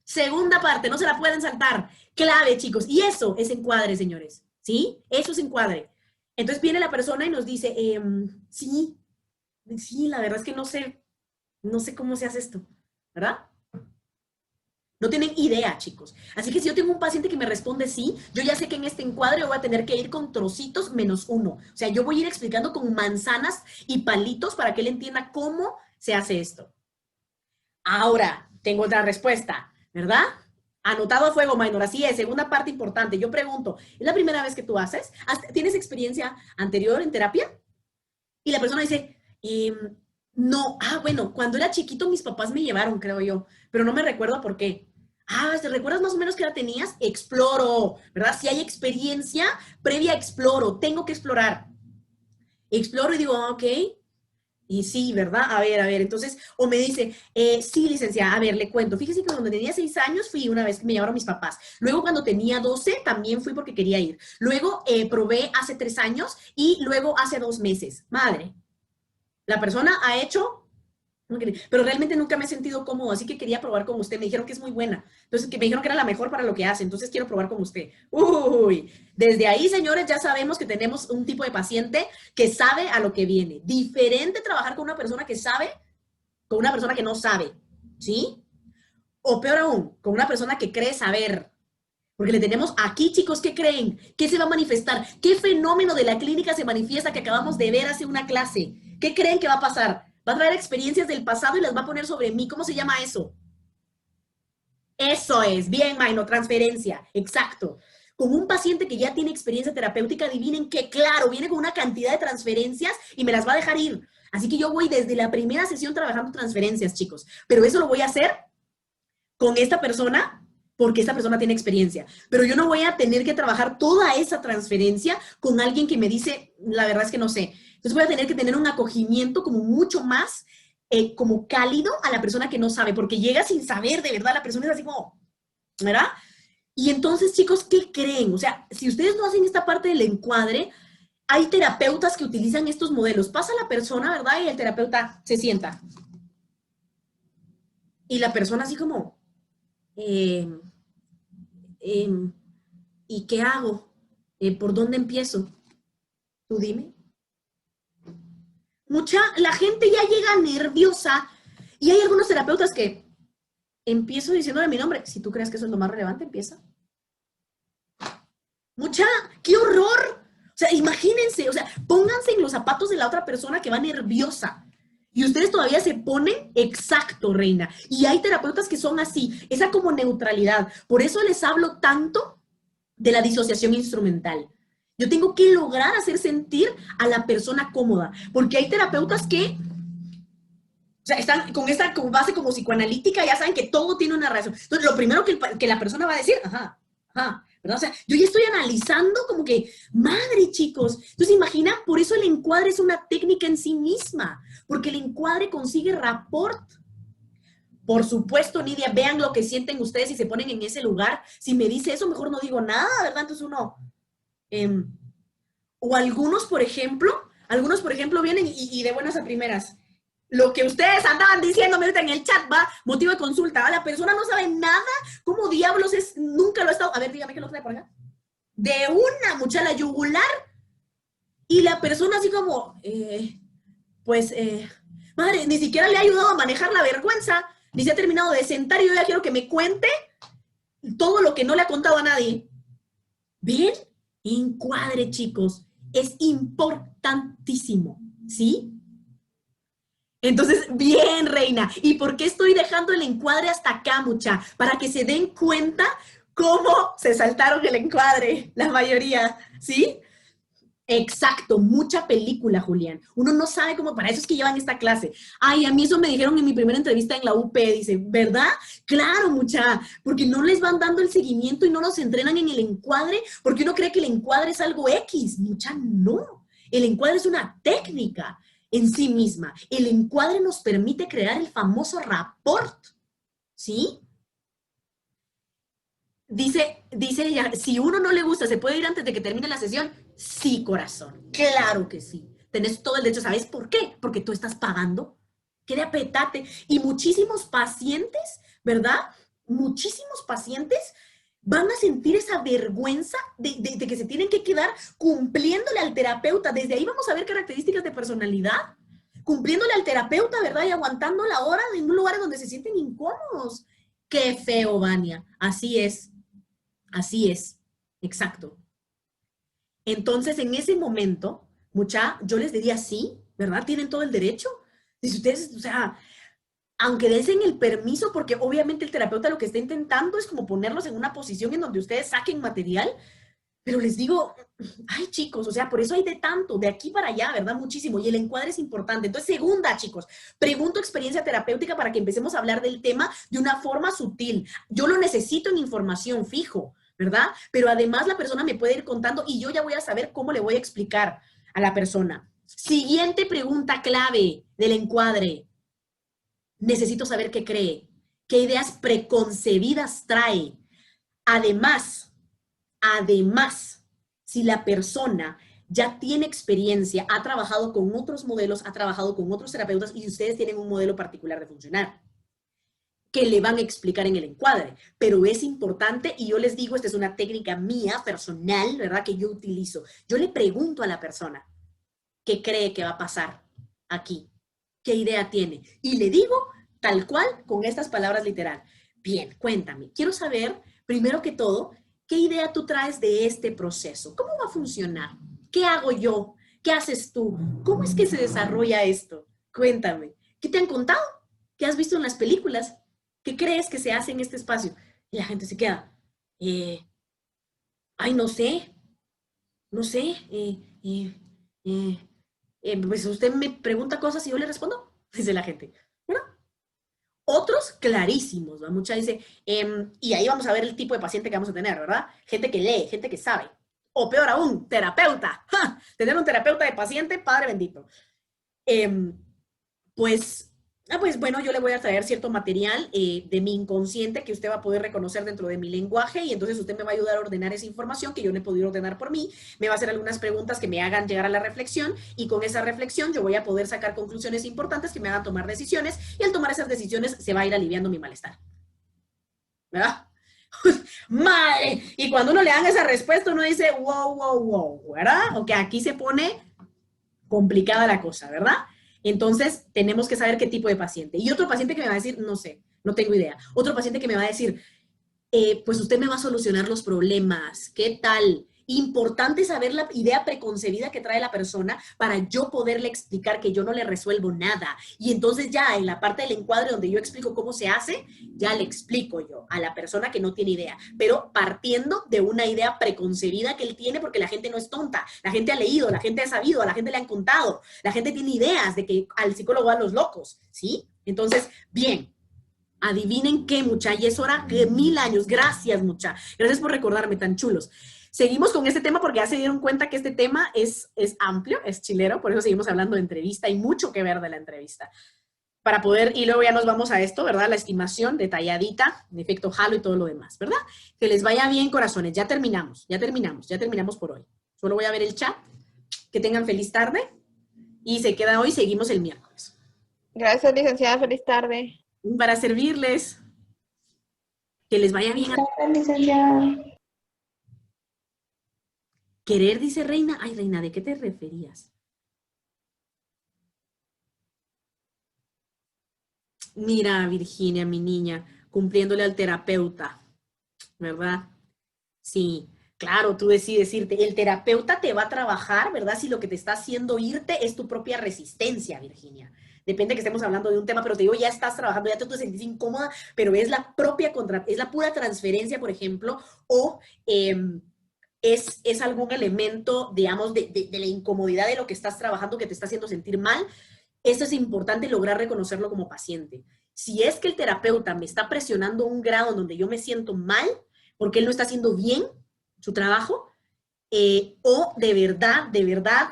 Segunda parte, no se la pueden saltar. Clave, chicos. Y eso es encuadre, señores. ¿Sí? Eso es encuadre. Entonces viene la persona y nos dice, sí, la verdad es que no sé cómo se hace esto, ¿verdad? No tienen idea, chicos. Así que si yo tengo un paciente que me responde sí, yo ya sé que en este encuadre voy a tener que ir con trocitos -1. O sea, yo voy a ir explicando con manzanas y palitos para que él entienda cómo se hace esto. Ahora, tengo otra respuesta, ¿verdad? Anotado a fuego, minor. Así es, segunda parte importante. Yo pregunto, ¿es la primera vez que tú haces? ¿Tienes experiencia anterior en terapia? Y la persona dice, no. Bueno, cuando era chiquito mis papás me llevaron, creo yo, pero no me recuerdo por qué. ¿Te recuerdas más o menos qué edad tenías? Exploro, ¿verdad? Si hay experiencia previa, exploro. Tengo que explorar. Exploro y digo, ok. Y sí, ¿verdad? A ver. Entonces, o me dice, sí, licenciada, a ver, le cuento. Fíjese que cuando tenía 6 años fui una vez que me llevaron mis papás. Luego, cuando tenía 12, también fui porque quería ir. Luego, probé hace 3 años y luego hace 2 meses. Madre, la persona ha hecho... Pero realmente nunca me he sentido cómodo, así que quería probar con usted. Me dijeron que es muy buena. Entonces, que me dijeron que era la mejor para lo que hace. Entonces, quiero probar con usted. Uy, desde ahí, señores, ya sabemos que tenemos un tipo de paciente que sabe a lo que viene. Diferente trabajar con una persona que sabe, con una persona que no sabe, ¿sí? O peor aún, con una persona que cree saber. Porque le tenemos aquí, chicos, ¿qué creen? ¿Qué se va a manifestar? ¿Qué fenómeno de la clínica se manifiesta que acabamos de ver hace una clase? ¿Qué creen que va a pasar? Va a traer experiencias del pasado y las va a poner sobre mí. ¿Cómo se llama eso? Eso es. Bien, Maino, transferencia. Exacto. con un paciente que ya tiene experiencia terapéutica, adivinen que, claro, viene con una cantidad de transferencias y me las va a dejar ir. Así que yo voy desde la primera sesión trabajando transferencias, chicos. Pero eso lo voy a hacer con esta persona porque esta persona tiene experiencia. Pero yo no voy a tener que trabajar toda esa transferencia con alguien que me dice, la verdad es que no sé. Entonces voy a tener que tener un acogimiento como mucho más como cálido a la persona que no sabe, porque llega sin saber, de verdad, la persona es así como, ¿verdad? Y entonces, chicos, ¿qué creen? O sea, si ustedes no hacen esta parte del encuadre, hay terapeutas que utilizan estos modelos. Pasa la persona, ¿verdad? Y el terapeuta se sienta. Y la persona así como, ¿y qué hago? ¿Por dónde empiezo? Tú dime. La gente ya llega nerviosa y hay algunos terapeutas que empiezo diciéndole mi nombre. Si tú crees que eso es lo más relevante, empieza. ¡Qué horror! O sea, imagínense, o sea, pónganse en los zapatos de la otra persona que va nerviosa. Y ustedes todavía se ponen exacto, reina. Y hay terapeutas que son así, esa como neutralidad. Por eso les hablo tanto de la disociación instrumental. Yo tengo que lograr hacer sentir a la persona cómoda, porque hay terapeutas que, o sea, están con esta base como psicoanalítica, ya saben que todo tiene una razón. Entonces, lo primero que la persona va a decir, ajá, ¿verdad? O sea, yo ya estoy analizando como que, madre, chicos. Entonces, imagina, por eso el encuadre es una técnica en sí misma, porque el encuadre consigue rapport. Por supuesto, Nidia, vean lo que sienten ustedes y se ponen en ese lugar. Si me dice eso, mejor no digo nada, ¿verdad? Entonces uno... o algunos, por ejemplo, vienen y de buenas a primeras. Lo que ustedes andaban diciéndome ahorita en el chat, va, motivo de consulta, ¿va? La persona no sabe nada, ¿cómo diablos es? Nunca lo ha estado. A ver, dígame qué lo trae por acá. De una, mucha la yugular. Y la persona así como, madre, ni siquiera le ha ayudado a manejar la vergüenza, ni se ha terminado de sentar y yo ya quiero que me cuente todo lo que no le ha contado a nadie. ¿Ven? Encuadre, chicos, es importantísimo, ¿sí? Entonces, bien, reina. ¿Y por qué estoy dejando el encuadre hasta acá, mucha? Para que se den cuenta cómo se saltaron el encuadre, la mayoría, ¿sí? Exacto, mucha película, Julián. Uno no sabe cómo, para eso es que llevan esta clase. Ay, a mí eso me dijeron en mi primera entrevista en la UP, dice, ¿verdad? Claro, mucha, porque no les van dando el seguimiento y no los entrenan en el encuadre, porque uno cree que el encuadre es algo X. Mucha, no. El encuadre es una técnica en sí misma. El encuadre nos permite crear el famoso rapport, ¿sí? Dice ella, si uno no le gusta, ¿se puede ir antes de que termine la sesión? Sí, corazón, claro que sí. Tenés todo el derecho. ¿Sabes por qué? Porque tú estás pagando. Quiere apretate. Y muchísimos pacientes, ¿verdad? Muchísimos pacientes van a sentir esa vergüenza de que se tienen que quedar cumpliéndole al terapeuta. Desde ahí vamos a ver características de personalidad. Cumpliéndole al terapeuta, ¿verdad? Y aguantando la hora en un lugar donde se sienten incómodos. Qué feo, Vania. Así es. Así es. Exacto. Entonces, en ese momento, yo les diría sí, ¿verdad? Tienen todo el derecho. Si ustedes, o sea, aunque den el permiso, porque obviamente el terapeuta lo que está intentando es como ponerlos en una posición en donde ustedes saquen material, pero les digo, ay, chicos, o sea, por eso hay de tanto, de aquí para allá, ¿verdad? Muchísimo. Y el encuadre es importante. Entonces, segunda, chicos, pregunto experiencia terapéutica para que empecemos a hablar del tema de una forma sutil. Yo lo necesito en información fijo, ¿verdad? Pero además la persona me puede ir contando y yo ya voy a saber cómo le voy a explicar a la persona. Siguiente pregunta clave del encuadre. Necesito saber qué cree, qué ideas preconcebidas trae. Además, si la persona ya tiene experiencia, ha trabajado con otros modelos, ha trabajado con otros terapeutas y ustedes tienen un modelo particular de funcionar que le van a explicar en el encuadre. Pero es importante, y yo les digo, esta es una técnica mía, personal, ¿verdad? Que yo utilizo. Yo le pregunto a la persona qué cree que va a pasar aquí, qué idea tiene. Y le digo tal cual con estas palabras literal. Bien, cuéntame. Quiero saber, primero que todo, ¿qué idea tú traes de este proceso? ¿Cómo va a funcionar? ¿Qué hago yo? ¿Qué haces tú? ¿Cómo es que se desarrolla esto? Cuéntame. ¿Qué te han contado? ¿Qué has visto en las películas? ¿Qué crees que se hace en este espacio? Y la gente se queda, Ay, no sé, no sé. Pues usted me pregunta cosas y yo le respondo, dice la gente. ¿Verdad? Otros clarísimos, ¿va? Mucha dice, y ahí vamos a ver el tipo de paciente que vamos a tener, ¿verdad? Gente que lee, gente que sabe. O peor aún, terapeuta. ¡Ja! Tener un terapeuta de paciente, padre bendito. Em, pues, pues bueno, yo le voy a traer cierto material de mi inconsciente que usted va a poder reconocer dentro de mi lenguaje y entonces usted me va a ayudar a ordenar esa información que yo no he podido ordenar por mí, me va a hacer algunas preguntas que me hagan llegar a la reflexión y con esa reflexión yo voy a poder sacar conclusiones importantes que me hagan tomar decisiones y al tomar esas decisiones se va a ir aliviando mi malestar. ¿Verdad? ¡Madre! Y cuando uno le dan esa respuesta, uno dice, wow, wow, wow, ¿verdad? O que aquí se pone complicada la cosa, ¿verdad? Entonces, tenemos que saber qué tipo de paciente. Y otro paciente que me va a decir, no sé, no tengo idea. Otro paciente que me va a decir, pues usted me va a solucionar los problemas. ¿Qué tal? Importante saber la idea preconcebida que trae la persona para yo poderle explicar que yo no le resuelvo nada. Y entonces ya en la parte del encuadre donde yo explico cómo se hace, ya le explico yo a la persona que no tiene idea, pero partiendo de una idea preconcebida que él tiene porque la gente no es tonta, la gente ha leído, la gente ha sabido, a la gente le han contado, la gente tiene ideas de que al psicólogo van los locos, ¿sí? Entonces, bien. Adivinen qué, mucha, y es hora de 1000 años. Gracias, mucha. Gracias por recordarme, tan chulos. Seguimos con este tema porque ya se dieron cuenta que este tema es amplio, es chilero, por eso seguimos hablando de entrevista. Hay mucho que ver de la entrevista. Para poder, y luego ya nos vamos a esto, ¿verdad? La estimación detalladita, en efecto Halo y todo lo demás, ¿verdad? Que les vaya bien, corazones. Ya terminamos por hoy. Solo voy a ver el chat. Que tengan feliz tarde y se queda hoy, seguimos el miércoles. Gracias, licenciada. Feliz tarde. Para servirles. Que les vaya bien. Querer, dice Reina. Ay, Reina, ¿de qué te referías? Mira, Virginia, mi niña, cumpliéndole al terapeuta, ¿verdad? Sí, claro, tú decides irte. El terapeuta te va a trabajar, ¿verdad? Si lo que te está haciendo irte es tu propia resistencia, Virginia. Depende que estemos hablando de un tema, pero te digo, ya estás trabajando, ya te sentís incómoda, pero es la propia es la pura transferencia, por ejemplo, o es algún elemento, digamos, de la incomodidad de lo que estás trabajando que te está haciendo sentir mal. Eso es importante lograr reconocerlo como paciente. Si es que el terapeuta me está presionando a un grado en donde yo me siento mal, porque él no está haciendo bien su trabajo, o de verdad,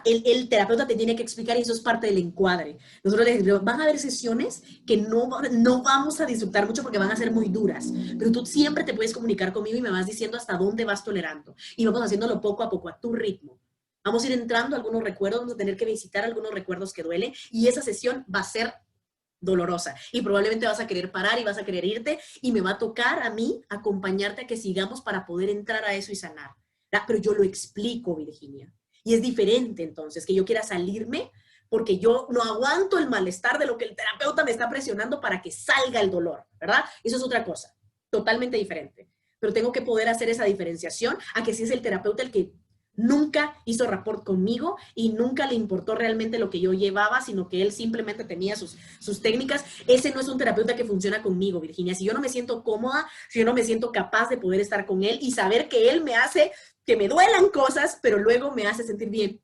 el terapeuta te tiene que explicar y eso es parte del encuadre. Nosotros les decimos, van a haber sesiones que no vamos a disfrutar mucho porque van a ser muy duras, pero tú siempre te puedes comunicar conmigo y me vas diciendo hasta dónde vas tolerando. Y vamos haciéndolo poco a poco, a tu ritmo. Vamos a ir entrando a algunos recuerdos, vamos a tener que visitar algunos recuerdos que duelen y esa sesión va a ser dolorosa y probablemente vas a querer parar y vas a querer irte y me va a tocar a mí acompañarte a que sigamos para poder entrar a eso y sanar. ¿Verdad? Pero yo lo explico, Virginia. Y es diferente entonces que yo quiera salirme porque yo no aguanto el malestar de lo que el terapeuta me está presionando para que salga el dolor, ¿verdad? Eso es otra cosa, totalmente diferente. Pero tengo que poder hacer esa diferenciación a que si es el terapeuta el que nunca hizo rapport conmigo y nunca le importó realmente lo que yo llevaba, sino que él simplemente tenía sus técnicas. Ese no es un terapeuta que funciona conmigo, Virginia. Si yo no me siento cómoda, si yo no me siento capaz de poder estar con él y saber que él me hace que me duelan cosas, pero luego me hace sentir bien.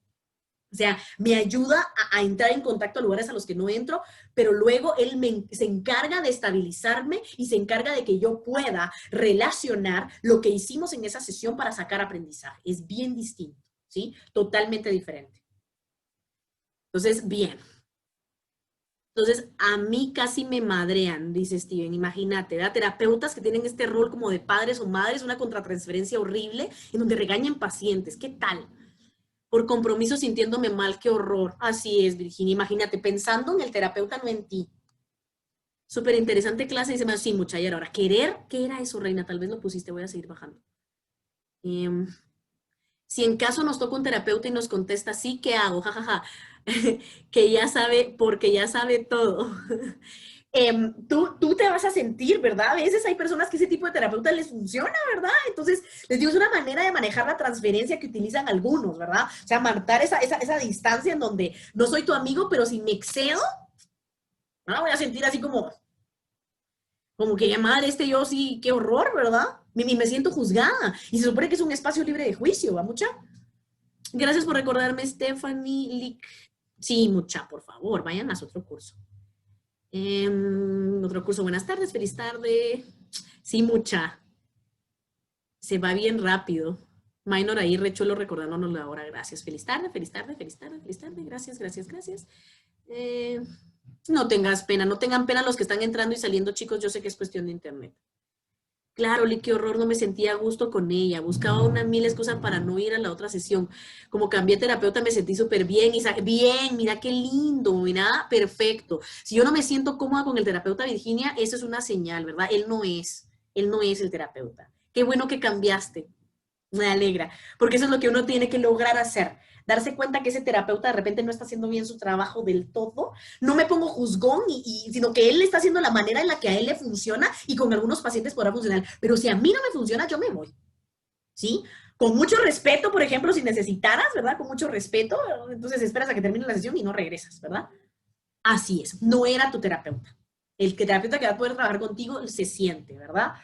O sea, me ayuda a entrar en contacto a lugares a los que no entro, pero luego él se encarga de estabilizarme y se encarga de que yo pueda relacionar lo que hicimos en esa sesión para sacar aprendizaje. Es bien distinto, ¿sí? Totalmente diferente. Entonces, bien. Entonces, a mí casi me madrean, dice Steven, imagínate, ¿verdad? Terapeutas que tienen este rol como de padres o madres, una contratransferencia horrible, en donde regañan pacientes, ¿qué tal? Por compromiso sintiéndome mal, qué horror. Así es, Virginia, imagínate, pensando en el terapeuta, no en ti. Súper interesante clase, dice, sí, mucha, y ahora, querer, ¿qué era eso, Reina? Tal vez lo pusiste, voy a seguir bajando. Si en caso nos toca un terapeuta y nos contesta, sí, ¿qué hago? Jajaja. Que ya sabe, porque ya sabe todo. Tú te vas a sentir, ¿verdad? A veces hay personas que ese tipo de terapeuta les funciona, ¿verdad? Entonces, les digo, es una manera de manejar la transferencia que utilizan algunos, ¿verdad? O sea, marcar esa distancia en donde no soy tu amigo, pero si me excedo, ¿no? Voy a sentir así como que, madre, yo sí, qué horror, ¿verdad? Me siento juzgada. Y se supone que es un espacio libre de juicio, ¿va, mucha? Gracias por recordarme, Stephanie Lick. Sí, mucha, por favor, vayan a su otro curso. Otro curso, buenas tardes, feliz tarde. Sí, mucha. Se va bien rápido. Minor ahí, rechuelo recordándonos la hora. Gracias. Feliz tarde, feliz tarde, feliz tarde, feliz tarde. Gracias, gracias, gracias. No tengas pena, no tengan pena los que están entrando y saliendo, chicos. Yo sé que es cuestión de internet. Claro, Li, qué horror, no me sentía a gusto con ella. Buscaba una mil excusas para no ir a la otra sesión. Como cambié terapeuta, me sentí súper bien. Bien, mira qué lindo, mira, perfecto. Si yo no me siento cómoda con el terapeuta Virginia, eso es una señal, ¿verdad? Él no es el terapeuta. Qué bueno que cambiaste. Me alegra, porque eso es lo que uno tiene que lograr hacer. Darse cuenta que ese terapeuta de repente no está haciendo bien su trabajo del todo. No me pongo juzgón, sino que él está haciendo la manera en la que a él le funciona y con algunos pacientes podrá funcionar. Pero si a mí no me funciona, yo me voy. ¿Sí? Con mucho respeto, por ejemplo, si necesitaras, ¿verdad? Con mucho respeto, entonces esperas a que termine la sesión y no regresas, ¿verdad? Así es, no era tu terapeuta. El terapeuta que va a poder trabajar contigo se siente, ¿verdad?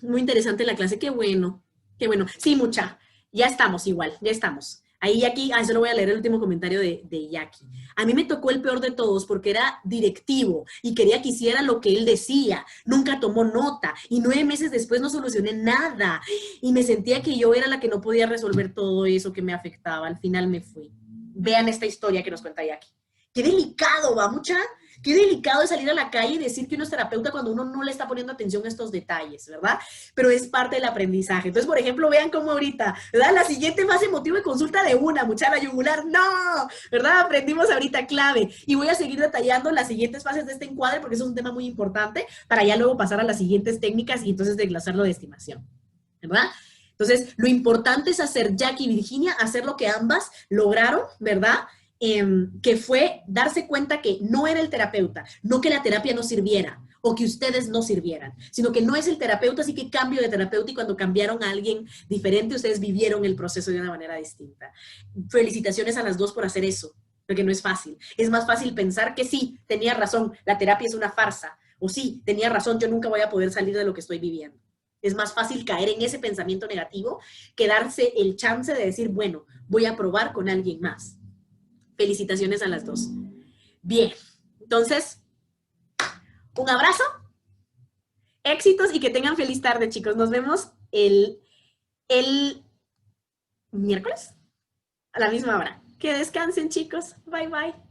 Muy interesante la clase, qué bueno. Qué bueno. Sí, mucha. Ya estamos igual, ya estamos. Ahí Jackie, solo voy a leer el último comentario de Jackie. A mí me tocó el peor de todos porque era directivo y quería que hiciera lo que él decía. Nunca tomó nota y 9 meses después no solucioné nada. Y me sentía que yo era la que no podía resolver todo eso que me afectaba. Al final me fui. Vean esta historia que nos cuenta Jackie. Qué delicado, ¿va, mucha? Qué delicado es salir a la calle y decir que uno es terapeuta cuando uno no le está poniendo atención a estos detalles, ¿verdad? Pero es parte del aprendizaje. Entonces, por ejemplo, vean cómo ahorita, ¿verdad? La siguiente fase motivo de consulta de una, mucha la yugular, no, ¿verdad? Aprendimos ahorita clave. Y voy a seguir detallando las siguientes fases de este encuadre porque eso es un tema muy importante para ya luego pasar a las siguientes técnicas y entonces desglosarlo de estimación, ¿verdad? Entonces, lo importante es hacer, Jackie y Virginia, hacer lo que ambas lograron, ¿verdad? Que fue darse cuenta que no era el terapeuta, no que la terapia no sirviera o que ustedes no sirvieran, sino que no es el terapeuta, así que cambio de terapeuta y cuando cambiaron a alguien diferente, ustedes vivieron el proceso de una manera distinta. Felicitaciones a las dos por hacer eso, porque no es fácil. Es más fácil pensar que sí, tenía razón, la terapia es una farsa, o sí, tenía razón, yo nunca voy a poder salir de lo que estoy viviendo. Es más fácil caer en ese pensamiento negativo que darse el chance de decir, bueno, voy a probar con alguien más. Felicitaciones a las dos. Bien, entonces, un abrazo, éxitos y que tengan feliz tarde, chicos. Nos vemos el miércoles a la misma hora. Que descansen, chicos. Bye, bye.